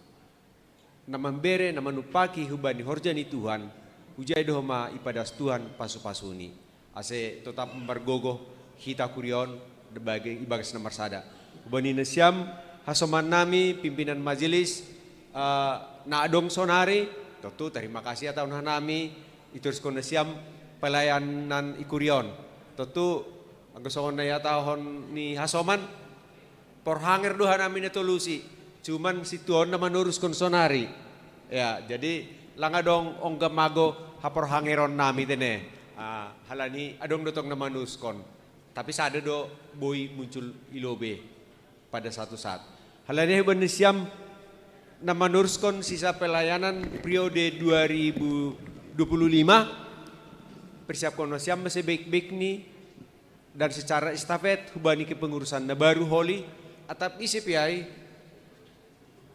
Na membere na manupaki hubani horja ni Tuhan. Hujay do ma ipadas Tuhan pasu-pasuni. Ase tetap membargogo hita Kurion sebagai ibagas na marsada. Hubani na siyam hasoman nami pimpinan majelis na adong sonari. Tentu terima kasih atau nami iturus ko na siyam pelayanan ikurion. Tentu ang gusto ko na yatahon ni Hasoman porhanger duha namin ito lusi. Cuman si Tuhan na manurus konsonari. Ya, jadi lang adong ong gamago haporhangeron namin din halani adong dotong na manuskon. Tapi sada do boy muncul ilobe pada satu saat. Halani heban siam na manurskon sisa pelayanan periode 2025 persiapkan siam masih baik-baik ni dan secara estafet hubani kepengurusan na baru holi atap isip yai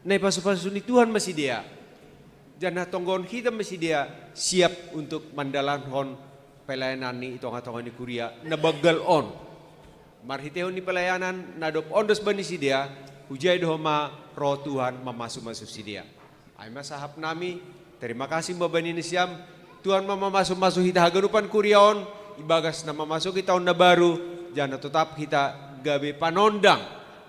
na pasu-pasu ni Tuhan masih dia jana tonggon kita masih dia siap untuk mandalanhon pelayanan ni itonga-tonga ni Korea na bagal on marhitehon ni pelayanan na dop ondos bani si dia hujay dohoma roh Tuhan memasuk-masuk si dia ay masahap nami terima kasih babani ni siam Tuhan memasuk-masuk kita haganupan Kuriaon ibagas na memasuki tahun na baru jana tetap kita gabe panondang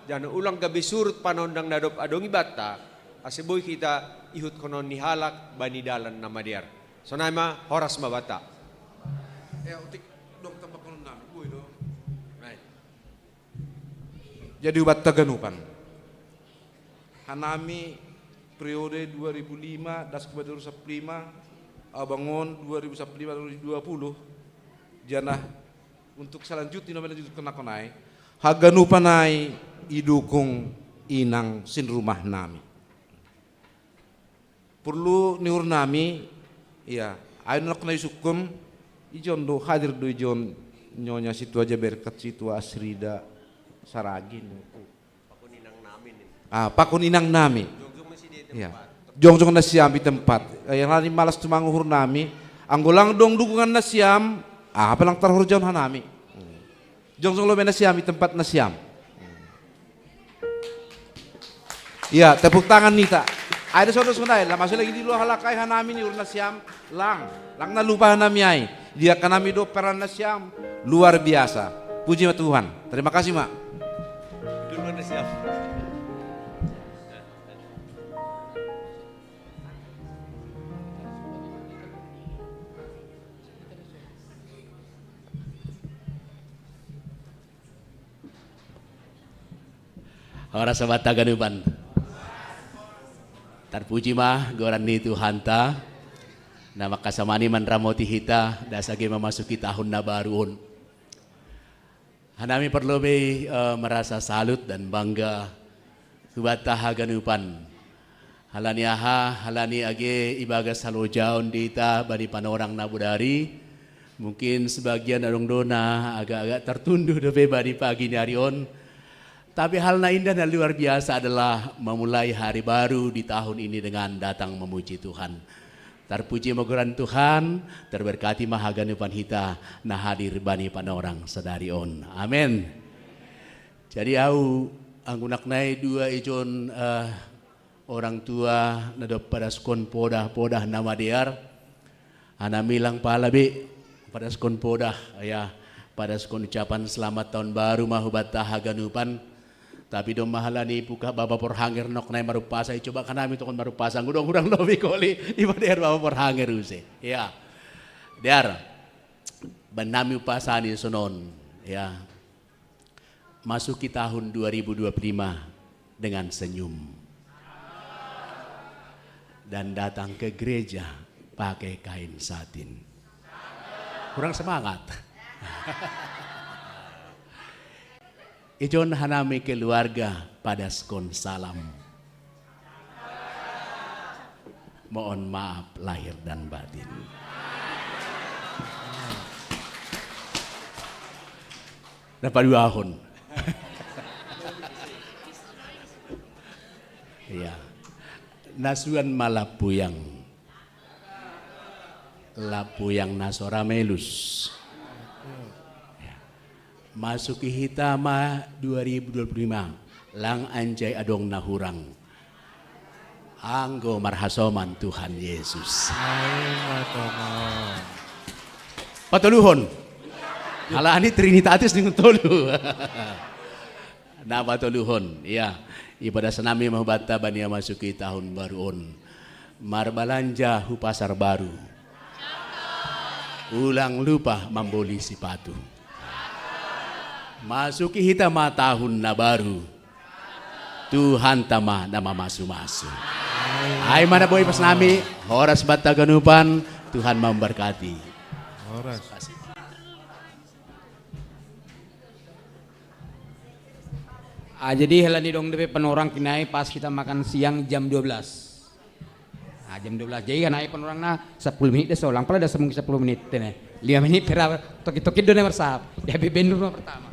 jana ulang gabe surut panondang nadop adong ibata aseboy kita ihut konon ni halak bani dalan na madiar so naima horas mabata utik dong tambah panondang boy do jadi ubat taganupan hanami periode 2005 das kepada 2005 abangon 2015-2020 janah untuk selanjutnya nomor lanjut kena konai haganu panai idukung inang sin rumah nami perlu niur nami ya ayo nak nai sukum ijon do hadir do ijon nyonya situ aja berkat situ asrida saragin pakun inang nami pakun inang nami ya Jong-jong na siyam di tempat. Yang lani malas tumanguhur nami. Anggulang dong dukungan na siyam. Apa lang tarhur jauh nami. Jong-jong lo na siyam di tempat na siyam. Ya, tepuk tangan nita. Ada saudara-saudara, lah masih lagi di luar halakai hanami ni urna siyam. Lang na lupa hanami ay. Dia kanami do peran na siyam. Luar biasa. Puji Tuhan. Terima kasih, Mak. Dulu na siyam. Ora sabat taganupan. Terpuji mah goran ni Tuhan ta. Nama kasamani man ramoti hita dasage memasuki tahun na baruon. Hanami perlu merasa salut dan bangga kubata haganupan. Halani halani age ibagas halojaon dita bani panorang nabudari. Mungkin sebagian adong dona agak-agak tertunduh dobe bani pagi nyarion. Tapi hal na indah dan luar biasa adalah memulai hari baru di tahun ini dengan datang memuji Tuhan. Terpuji mogoran Tuhan, terberkati mahaganupan hita na hadir bani panorang sadarion. Amin. Jadi au anggunak nai dua ijon orang tua na pada skon podah nama diar. Ana milang palabi pada skon podah ya pada skon ucapan selamat tahun baru mahubata haganupan. Tapi dong mahalani puka baba porhanger nok nai marupasa coba kanami tokon marupasa ngudong-udang lobi koli iba der baba porhanger use ya der benami upasani sonon ya masuki tahun 2025 dengan senyum dan datang ke gereja pakai kain satin kurang semangat. Ijon hanami keluarga pada skon salam. Mohon maaf lahir dan batin. Dapat 2 tahun. Iya. Nasuan malapuyang. Lapuyang nasoramelus. Ya. Masuki hitama 2025. Lang anjay adong nahurang. Anggo marhasoman Tuhan Yesus. Patuluhon. Ala ini Trinitatis dengan tolu. Nah patuluhon. Ya. Ibadah senami mahbata bania masuki tahun baru on. Marbalanja hu pasar baru. Ulang lupa membeli sepatu. Masuki hitama tahun na baru. Tuhan tama nama masu-masu. Ay mana boy pas nami, horas bata ganupan, Tuhan memberkati. Horas. Jadi helani dong DP penorang kinai pas kita makan siang jam 12. Jam 12. Jadi kan naik penorang na 10 menit deh solang, pala dah semung 10 menit deh. 5 menit pera toki-toki done bersahap. Dia bendur pertama.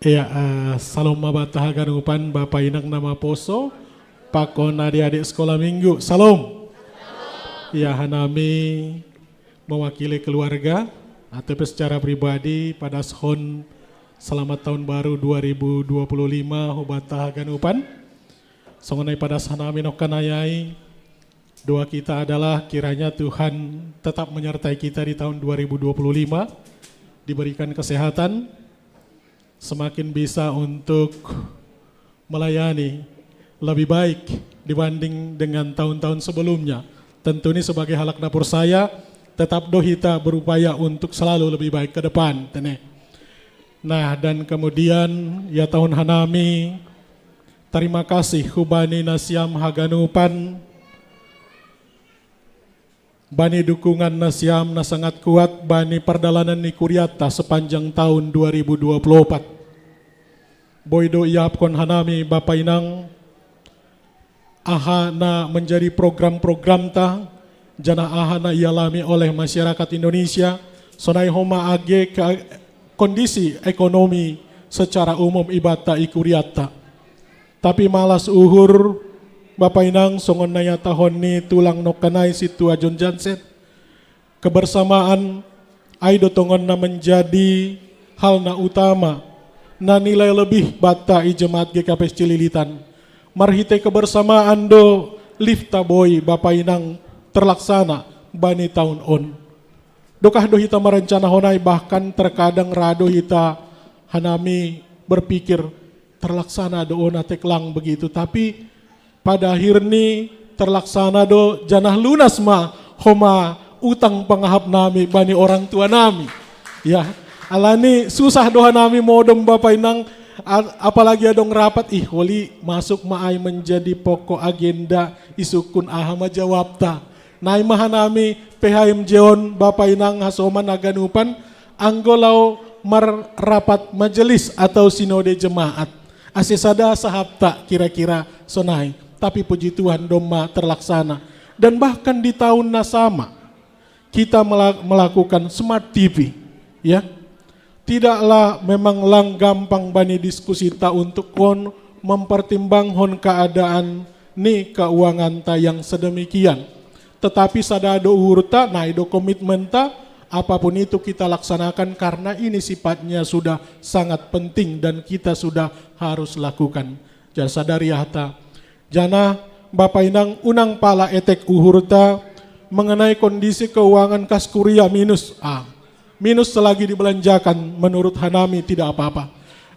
Ya, salam mabatah ganupan Bapak Inang nama Poso, pakon adik-adik sekolah minggu. Salam. Ya, hanami mewakili keluarga atau secara pribadi pada shon selamat tahun baru 2025 hubatah ganupan. Songonai pada sanami nokanayai, doa kita adalah kiranya Tuhan tetap menyertai kita di tahun 2025, diberikan kesehatan, semakin bisa untuk melayani lebih baik dibanding dengan tahun-tahun sebelumnya. Tentu ini sebagai halak dapur saya, tetap dohita berupaya untuk selalu lebih baik ke depan. Nah dan kemudian ya tahun hanami, terima kasih hubani nasiam haganupan, bani dukungan nasiam na sangat kuat bani perdalanan ni Kuriata sepanjang tahun 2024. Boydo iapkon hanami Bapak Inang aha na menjadi program-program ta jana aha na ialami oleh masyarakat Indonesia sonai homa age ke kondisi ekonomi secara umum ibata ikuriata. Tapi malas uhur Bapak Inang songon naya tahun ni tulang nokanai situ ajon janset. Kebersamaan aido tongon na menjadi hal na utama na nilai lebih bata i jemaat GKP Cililitan. Marhite kebersamaan do lifta boy Bapak Inang terlaksana bani tahun on. Dokah do hita merencana honai bahkan terkadang rado hita hanami berpikir terlaksana do ona teklang begitu, tapi pada akhirnya terlaksana do janah lunas ma homa utang pangahap nami bani orang tua nami. Ya, alani susah doa nami modom Bapak Inang, apalagi adong rapat holi masuk maai menjadi pokok agenda isukun ahama jawabta. Nai maha nami PHM Jeon Bapak Inang hasoman aganupan anggolau rapat majelis atau sinode jemaat. Asisada sahabta kira-kira sonai. Tapi puji Tuhan doma terlaksana. Dan bahkan di tahun nasama kita melakukan smart TV, ya. Tidaklah memang lang gampang bani diskusi ta untuk kon mempertimbang hon keadaan ni keuangan ta yang sedemikian. Tetapi sadado urta naido komitmen ta apapun itu kita laksanakan karena ini sifatnya sudah sangat penting dan kita sudah harus lakukan. Jangan sadari hata. Jana Bapak Inang unang pala etek uhurta mengenai kondisi keuangan kas kuria minus. Minus selagi dibelanjakan menurut Hanami tidak apa-apa.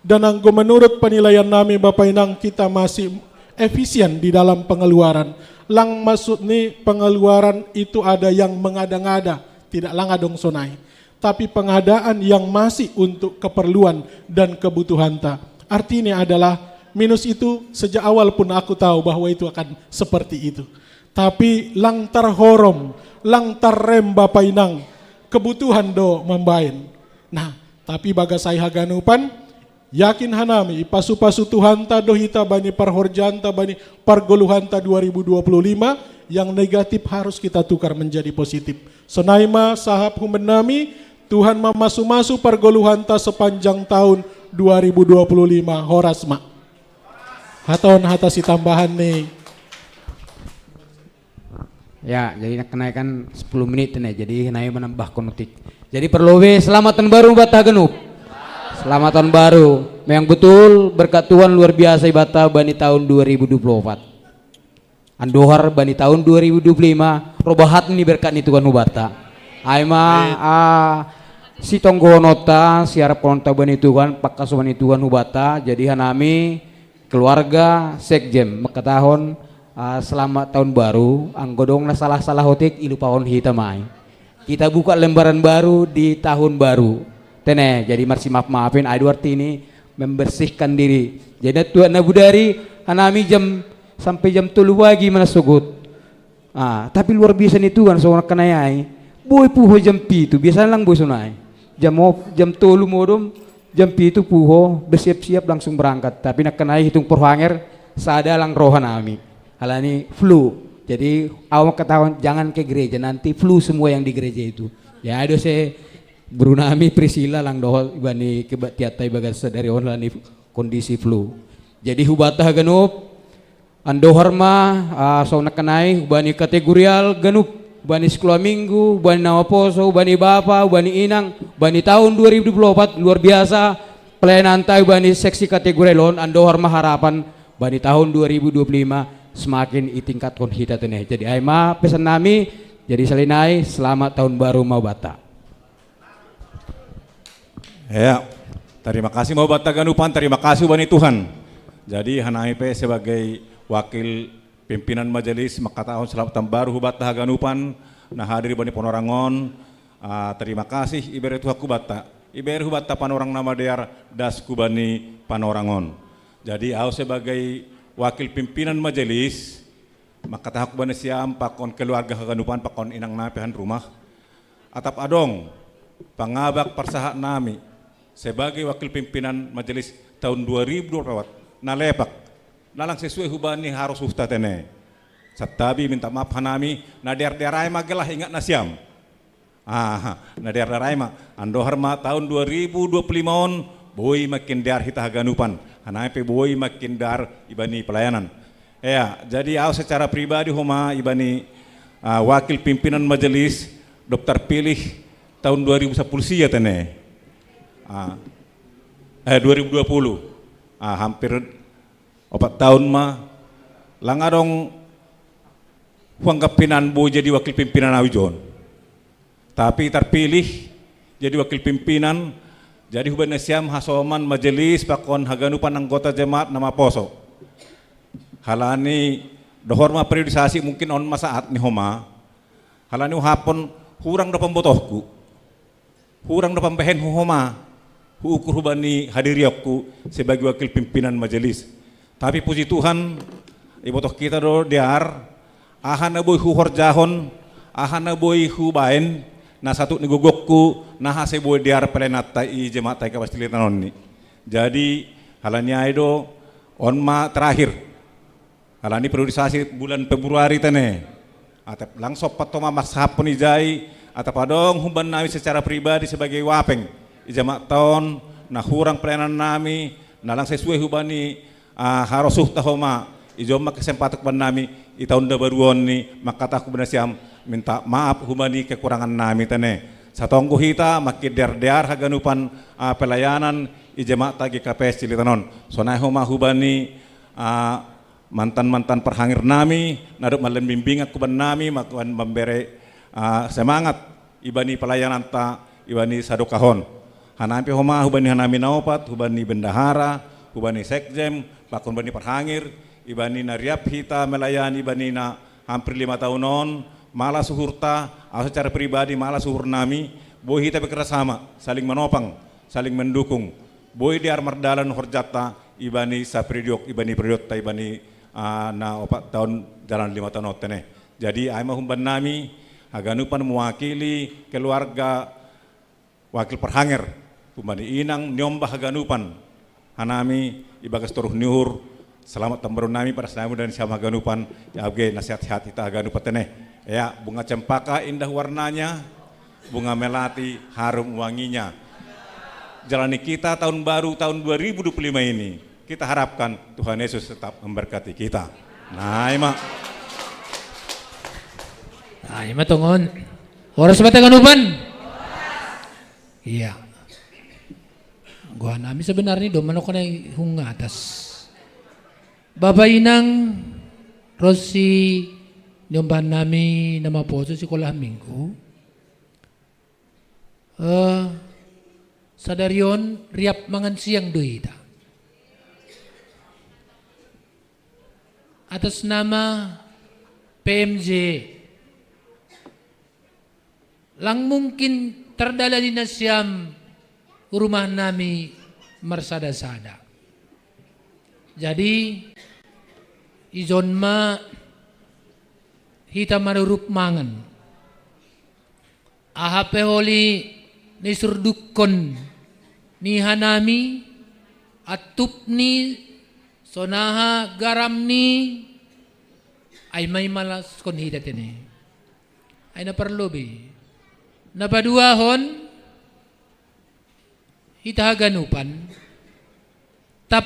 Dan anggo menurut penilaian nami Bapak Inang kita masih efisien di dalam pengeluaran. Lang maksud nih pengeluaran itu ada yang mengada-ngada, tidak lang adong sonai. Tapi pengadaan yang masih untuk keperluan dan kebutuhan ta. Artinya adalah minus itu sejak awal pun aku tahu bahwa itu akan seperti itu. Tapi lang tarhorom, lang tarrem bapainang, kebutuhan do membain. Nah, tapi baga saya haganupan, yakin hanami pasu-pasu Tuhanta dohita bani parhorjanta bani pargoluhanta 2025 yang negatif harus kita tukar menjadi positif. Sonaima sahab humenami Tuhan mamasu-masu pargoluhanta sepanjang tahun 2025 horasma. Haton hatasi tambahan nih. Ya, jadi kenaikan 10 menit nih. Jadi naik menambah konotik. Jadi perlu selamat tahun baru Bata Genup. Selamat tahun baru. Memang betul berkat Tuhan luar biasa Bata bani tahun 2024. Andohar bani tahun 2025 robahat ini berkat ni Tuhan Bata. Aima si tonggo nota siar ponta bani Tuhan pakkas bani Tuhan Bata. Jadi hanami keluarga sekjem makatahon selamat tahun baru anggodong na salah-salah hotek ilu pahon hitamai. Kita buka lembaran baru di tahun baru. Tene, jadi masih maafin Edward ini membersihkan diri. Jadi Tuhan Nabu dari hanami sampai jam 3 pagi mana sugut. Tapi luar biasa nih Tuhan seorang kenayai. Boy puho jam 7 biasa lang boy sunai. Jam 3 modom jam 7 puho bersiap-siap langsung berangkat. Tapi nak kenai hitung perhanger sada lang rohan nami. Halani flu. Jadi awak ketahuan jangan ke gereja nanti flu semua yang di gereja itu. Ya ada saya Brunami Priscilla lang dohol ibani kebatiatai bagas dari online kondisi flu. Jadi hubata ganup andohar mah so nakanai ubani kategorial ganup ubani sekolah minggu ubani nawaposo ubani bapa ubani inang ubani tahun 2024 luar biasa pelayanan tayo ubani seksi kategori lon andohar mah harapan ubani tahun 2025 semakin itingkatkan kita teneh. Jadi aima pesan nami jadi salinai selamat tahun baru mau Bata. Ya, terima kasih mau Bata Ganupan, terima kasih bani Tuhan. Jadi hanaipe sebagai wakil pimpinan majelis makatahon selamat tahun baru Bata Ganupan nah hadir bani Ponorangon. Terima kasih ibarat Tuhaku Bata. Ibarat Bata panorang nama dear dasku bani Panorangon. Jadi aku sebagai wakil pimpinan majelis maka tahak bani siam pakon keluarga Ganupan pakon inang napehan rumah atap adong pangabak persahat nami sebagai wakil pimpinan majelis tahun 2024 nalepak nalang sesuai hubani harus hustatene satabi minta maaf hanami na der-derai magelah ingat nasiam na der-derai ma andohar ma tahun 2025 on boy makin dar hita Ganupan hanai pe boy makin dar ibani pelayanan. Ya, jadi aku secara pribadi homa ibani wakil pimpinan majelis daftar pilih tahun 2010 ya tene. 2020. Hampir 4 tahun mah langadong huanggapinan boy jadi wakil pimpinan awijon. Tapi terpilih jadi wakil pimpinan. Jadi hubungan siam hasoman majelis pakon Haganupan anggota jemaat nama poso. Halani dohorma periodisasi mungkin on masaat ni homa. Halani hapon hurang dapat botohku. Hurang dapat behen homa. Huukur hubani hadiriakku sebagai wakil pimpinan majelis. Tapi puji Tuhan ibotoh kita do diar ahana boy hu horjahon, ahana boy hu bain. Nah satu nigugokku nah hase boy diar pelenata i jemaat tai kapastilitan onni. Jadi halani aido onma terakhir. Halani periodisasi bulan Februari tene. Atap langsung patoma mashap penijai atap adong humban nami secara pribadi sebagai wapeng i jemaat tahun nah hurang pelayanan nami nah lang sesuai hubani harosuh tahoma ijoma kesempatan ban nami i tahun baruon ni makataku benasiam minta maaf hubani kekurangan nami tene satonggo hita makin der-der Haganupan pelayanan i jemaat GKPS Cilitanon sonai homa hubani mantan-mantan perhangir nami naduk malam bimbing aku ban nami makuan memberi semangat ibani pelayanan ta ibani sadokahon hanampi homa hubani hanami naopat hubani bendahara hubani sekjem bakun bani perhangir ibani nariap hita melayani ibani na hampir 5 tahunon malah suhurta secara pribadi malah suhur nami boy hita bekerjasama saling menopang saling mendukung boy diar mardalan horjata ibani sa period ta ibani na 4 tahun jalan 5 tahun otene. Jadi ay mahumban nami haganupan mewakili keluarga wakil perhanger pumani inang nyomba haganupan hanami ibagas toruh niur selamat tambaron nami pada sanamu dan siapa haganupan ya abge nasihat-nasihat kita haganupan tene ya bunga cempaka indah warnanya bunga melati harum wanginya jalani kita tahun baru tahun 2025 ini kita harapkan Tuhan Yesus tetap memberkati kita. Nah, ima. Nah, ima tongon. Oras ba taganupan? Iya. Gua nami sebenarnya do manok na hung atas. Babainang Rosi nyombahan nami nama poso si kolah minggu. Sadarion riap mangan siang doita. Atas nama PMJ lang mungkin terdala di nasyam rumah nami marsada-sada. Jadi izon ma hita marurup mangan. Ahape holi ni surdukon ni hanami atup ni sonaha garam ni ay may malas kon hidat ini ay naparlobi napaduahon hitahaganupan tap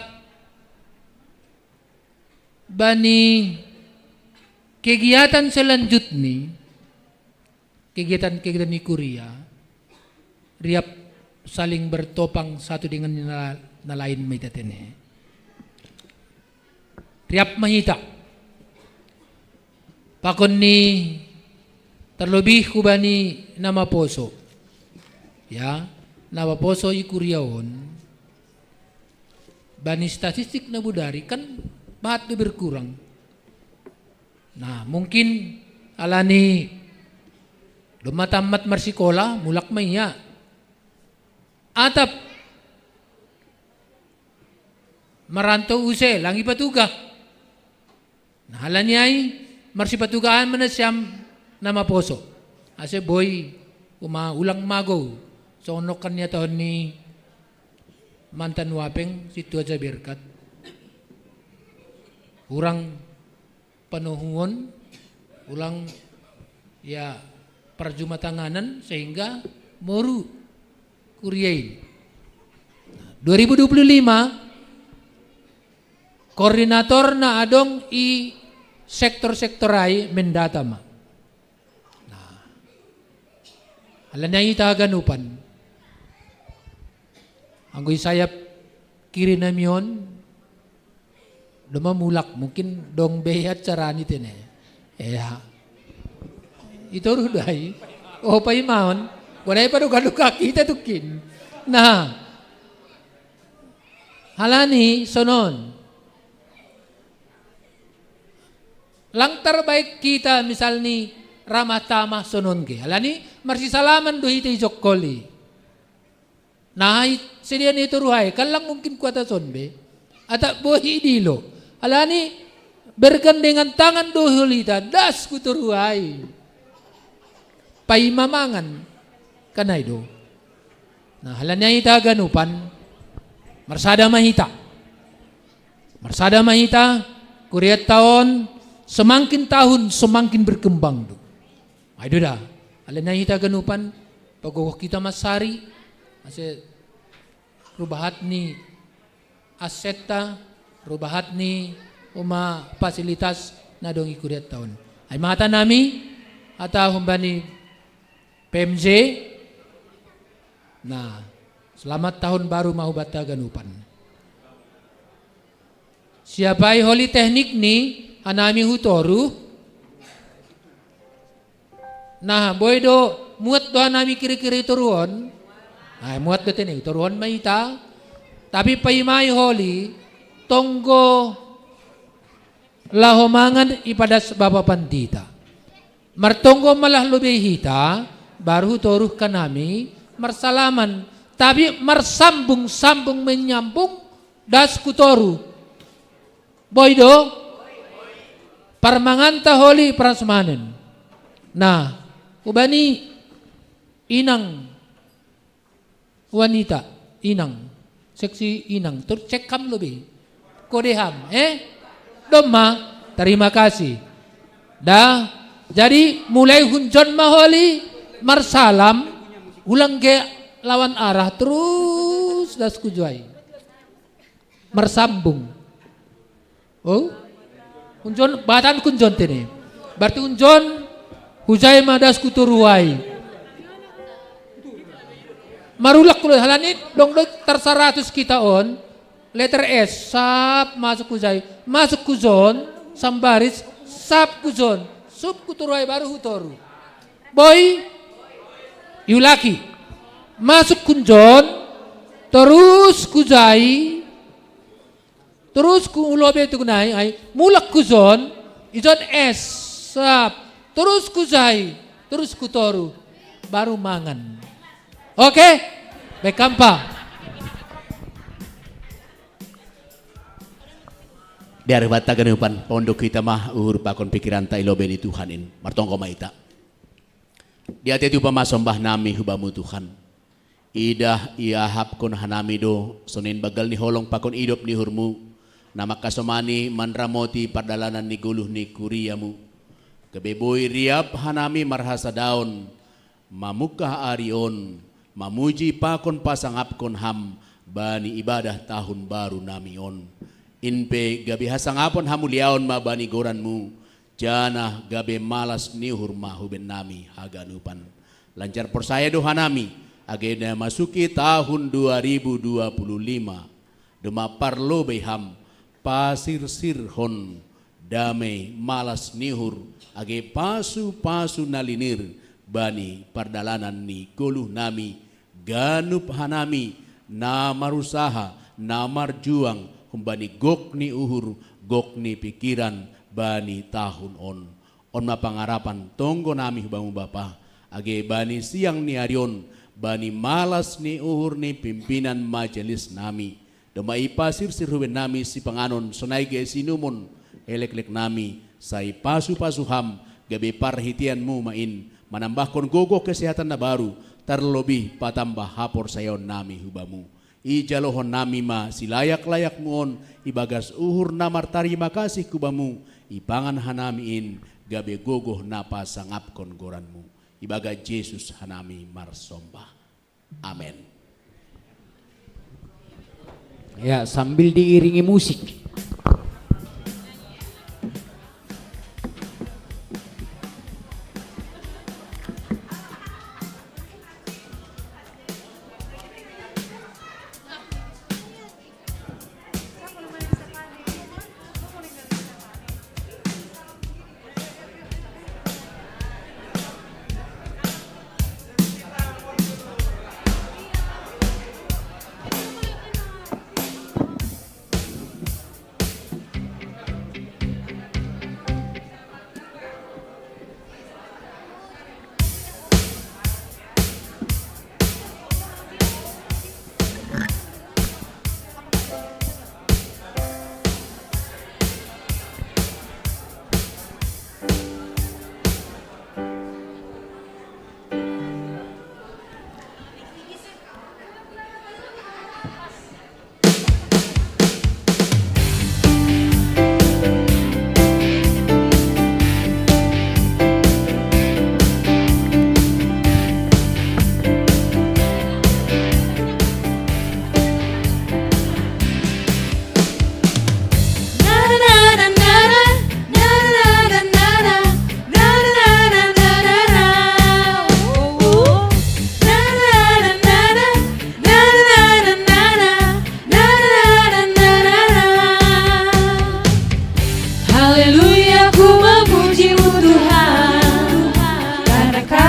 bani kegiatan selanjutnya kegiatan ni Korea riap saling bertopang satu dengan na lain may tatene riap mahita pakon ni terlebih kubani nama poso ya nama poso ikuriaon bani statistik na budari kan bahat na berkurang nah mungkin alani lumatamat marsikola mulak maya atap marantau use langi patuga nah halanya ay marsipatugaan man na siyam nama poso. Ase boy ulang magaw. So ono kanya taon ni mantan wapeng si Tua Jabirkat. Urang panuhungon, ulang ya perjumatanganan sehingga moru kuryain. 2025 koordinator na adong i sektor-sektor ay mendata ma. Nah, alam niya itaganupan. Anggoy sayap kiri namyon, lumamulak mungkin dong behat carani tene. Ito ruday. O pa imahon, walay pa duga-duga kita tukin. Nah, halani sonon. Lang terbaik kita misal ni ramah tamah sonon ke. Alani marsisalaman do hiti jokkoli. Nah sedia ni turuhay kalang mungkin kuata sonbe. Ata bohi dilo. Alani bergandengan tangan do hulita das ku turuhay. Paimamangan kanay do. Nah halanya ita ganupan marsada mahita. Marsada mahita kuriat tahun semakin tahun semakin berkembang do. Ay dah. Alin na hita ganupan pagkukuh kita masari kasi rubahat ni aseta rubahat ni uma fasilitas na dong ikuriat tahun. Ay mata nami ata humbani PMJ nah selamat tahun baru mahubata ganupan. Siapa holi teknik ni anami hutoru nah boy do muat do anami kiri-kiri turuan ay muat do tini turuan maita tapi paimay holi tonggo lahomangan ipadas bapa pandita martonggo malah lubihita baru hutoru kanami marsalaman tapi marsambung-sambung menyambung das kutoru. Boydo, parmanganta holi prasmanen. Nah, ubani inang wanita, inang, seksi inang, cek kam lebih, kodeham, Doma, terima kasih. Dah, jadi mulai hunjon maholi, marsalam, ulang ke lawan arah terus das kujuai, mersambung. Oh, unjon batan kunjon tene. Berarti unjon hujai madas kuturuai. Marulak kulo halani dong tersaratus kita on. Letter S sap masuk hujai, masuk kuzon sambaris sap kuzon, sub kuturuai baru hutoru. Boy yulaki masuk kunjon terus kuzai. Terus ku ulobe itu kunai, mulak kuzon, izon es, sap, terus kuzai, terus kutoru, baru mangan. Oke, bekampa. Dari bata ganupan pondok kita mah uhur pakon pikiran ta ilobe ni Tuhanin, martongko maita. Di hati itu pamasombah nami hubamu Tuhan. Idah iahap kon hanami do, sonin bagal ni holong pakon idop ni hurmu. Nama kasomani mandramoti pardalanan ni guluh ni kuriamu. Kebeboy riap hanami marhasa daun. Mamukah arion. Mamuji pakon pasangapkon ham. Bani ibadah tahun baru namion. Inpe gabi hasangapon hamuliaon ma bani goranmu. Jana gabe malas nihur mahuben nami haganupan. Lancar persaya dohanami. Agenda masuki tahun 2025. Dema parlo beham. Pasir sirhon damai malas nihur age pasu nalinir bani pardalanan ni goluh nami ganup hanami namar usaha namar juang humbani gok ni uhur gok ni pikiran bani tahun on mapangarapan tonggo nami hubamu bapa age bani siang ni arion bani malas ni uhur ni pimpinan majelis nami. Doma ipasir sirhuben nami si panganon sonai ge sinumon elek-lek nami sai pasu-pasuham gabe parhitianmu main manambahkon gogo kesehatan na baru terlebih patambah hapor sayon nami hubamu ijalohon nami ma silayak-layak muon ibagas uhur namar tarima kasih kubamu ipangan hanamiin gabe gogoh napa sangapkon goranmu ibaga Yesus hanami marsombah amin. Ya, sambil diiringi musik.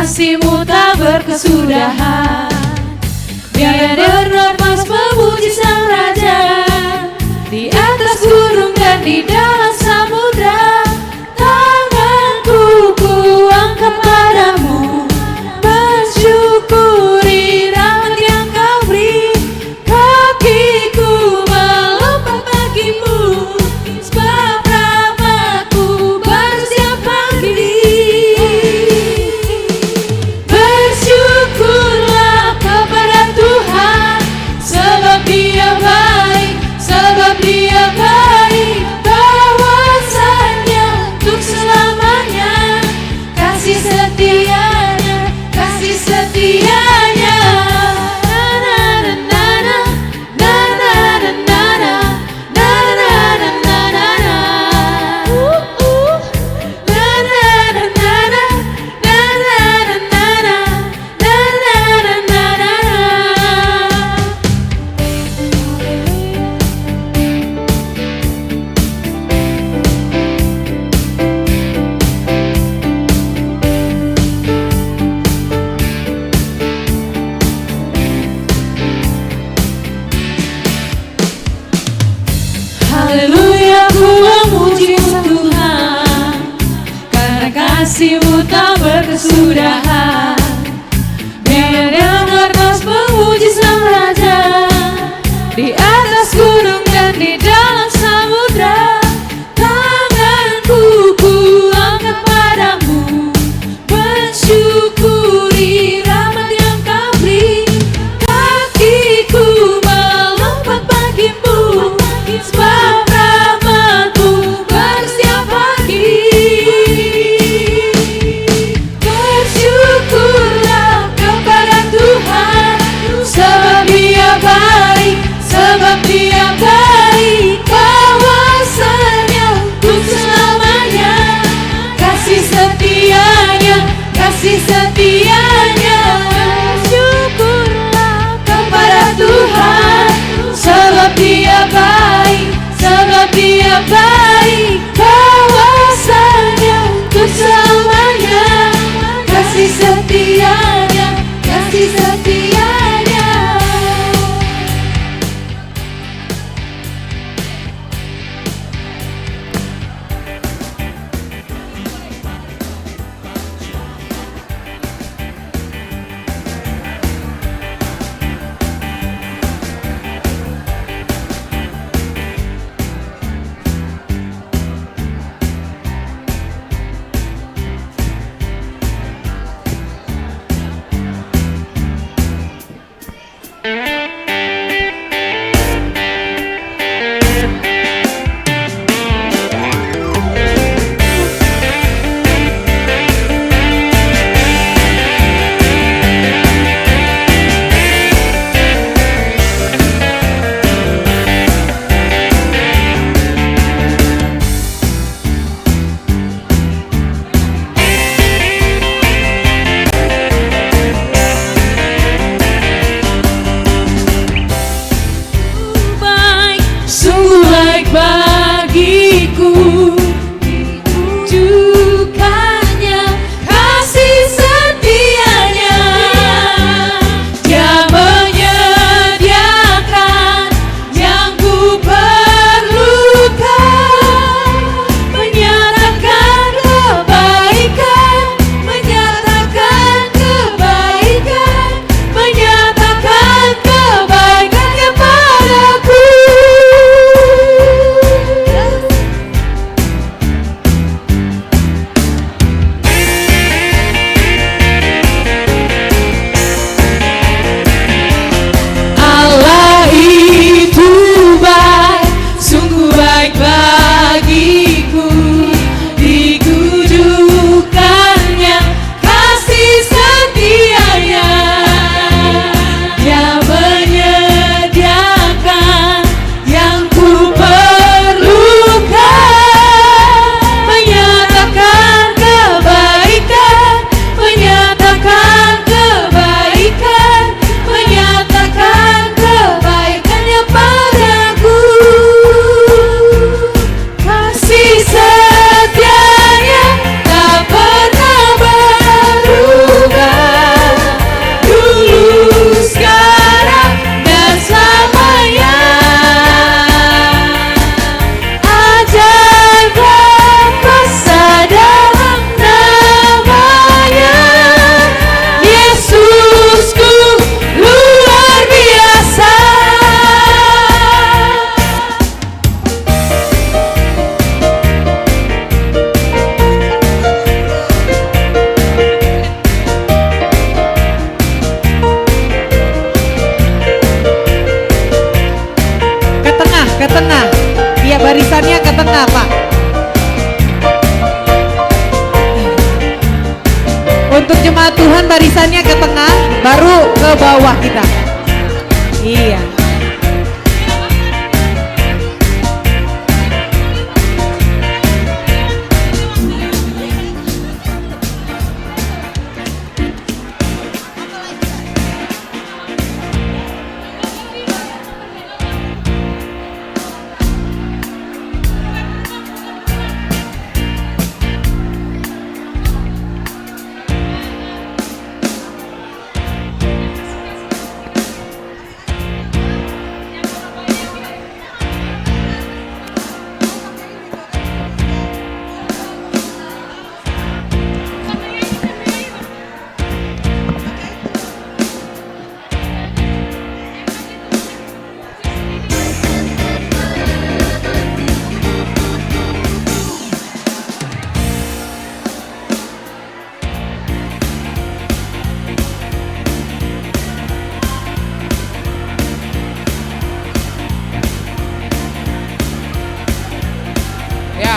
kasih-Mu tak berkesudahan. Biar berlepas memuji Sang Raja di atas gunung dan di dalam samudra. Tanganku kuangkat padamu, bersyukuri rahmat yang Kau beri. Kakiku melangkah baik, kuasanya untuk selamanya. Kasih setianya, kasih setianya. Sungguh baik bagiku tunjukkannya kasih setianya. Dia menyediakan yang ku perlukan, menyatakan kebaikan, menyatakan kebaikan, menyatakan kebaikannya padaku. Allah itu baik, sungguh baik bagiku, ditujukannya kasih setianya. Dia menyediakan yang ku perlukan, menyatakan kebaikan, menyatakan kebaikan, menyatakan kebaikannya padaku. Kasih setianya tak pernah berubah, dulu, sekarang, dan selamanya. Ajaib kuasa dalam namanya, Yesusku luar biasa. Ke tengah. Iya, barisannya ke tengah, Pak. Untuk jemaat Tuhan barisannya ke tengah, baru ke bawah kita. Iya.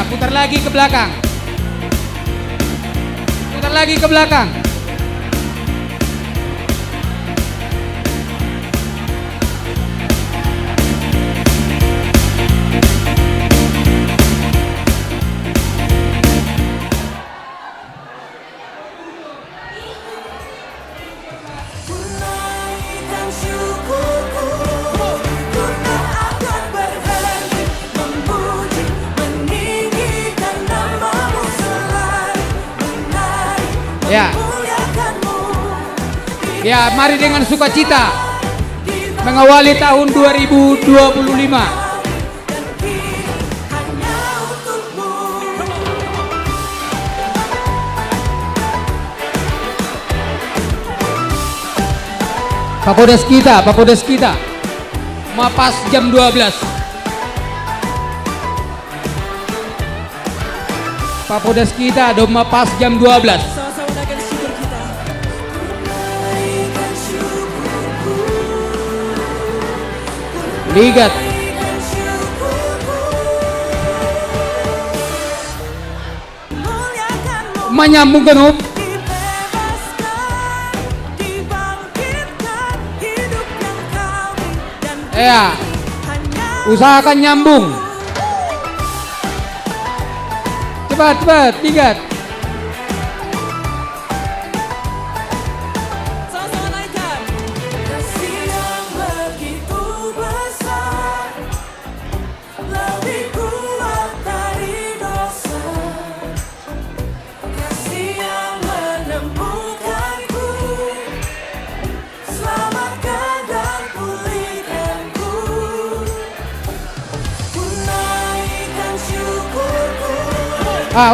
Putar lagi ke belakang. Putar lagi ke belakang. Ya. Ya, mari dengan sukacita mengawali tahun 2025. Pak Kodes kita mapas jam 12. Pak Kodes kita do mapas jam 12. Ligat. Menyambung genep. Ya, usahakan nyambung. Cepat, ligat.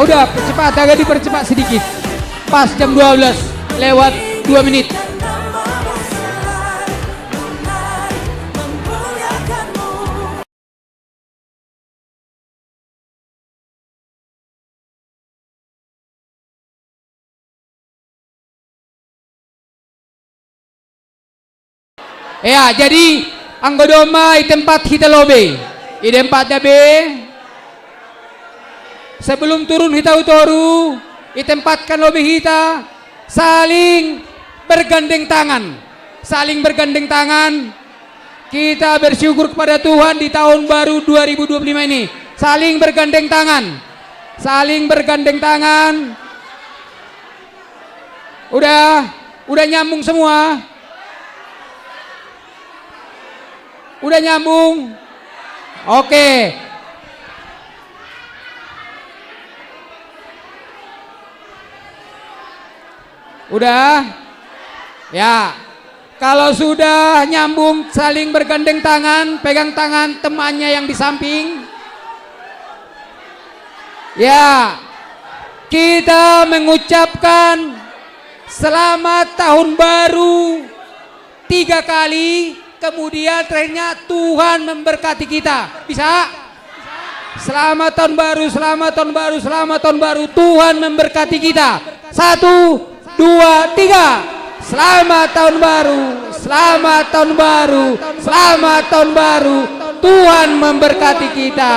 Udah cepat, agak dipercepat sedikit. Pas jam 12 lewat 2 menit. Ya, jadi anggodoma di tempat kita lobe. Di tempat dabe. Sebelum turun kita utoru, ditempatkan lobe kita saling bergandeng tangan. Saling bergandeng tangan. Kita bersyukur kepada Tuhan di tahun baru 2025 ini. Saling bergandeng tangan. Saling bergandeng tangan. Udah nyambung semua. Udah nyambung. Oke. Udah? Ya. Kalau sudah nyambung saling bergandeng tangan, pegang tangan temannya yang di samping. Ya. Kita mengucapkan selamat tahun baru 3 kali, kemudian terakhirnya Tuhan memberkati kita. Bisa? Selamat tahun baru, selamat tahun baru, selamat tahun baru. Tuhan memberkati kita. 1, 2, 3. Selamat tahun baru, selamat tahun baru, selamat tahun baru. Tuhan memberkati kita.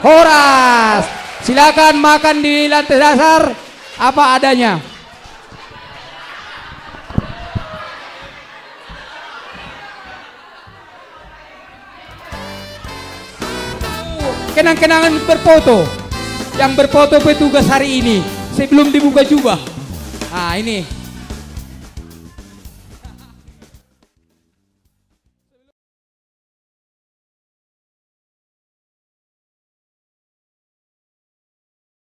Horas, silakan makan di lantai dasar apa adanya. Kenang-kenangan berfoto. Yang berfoto petugas hari ini sebelum dibuka jubah. Ini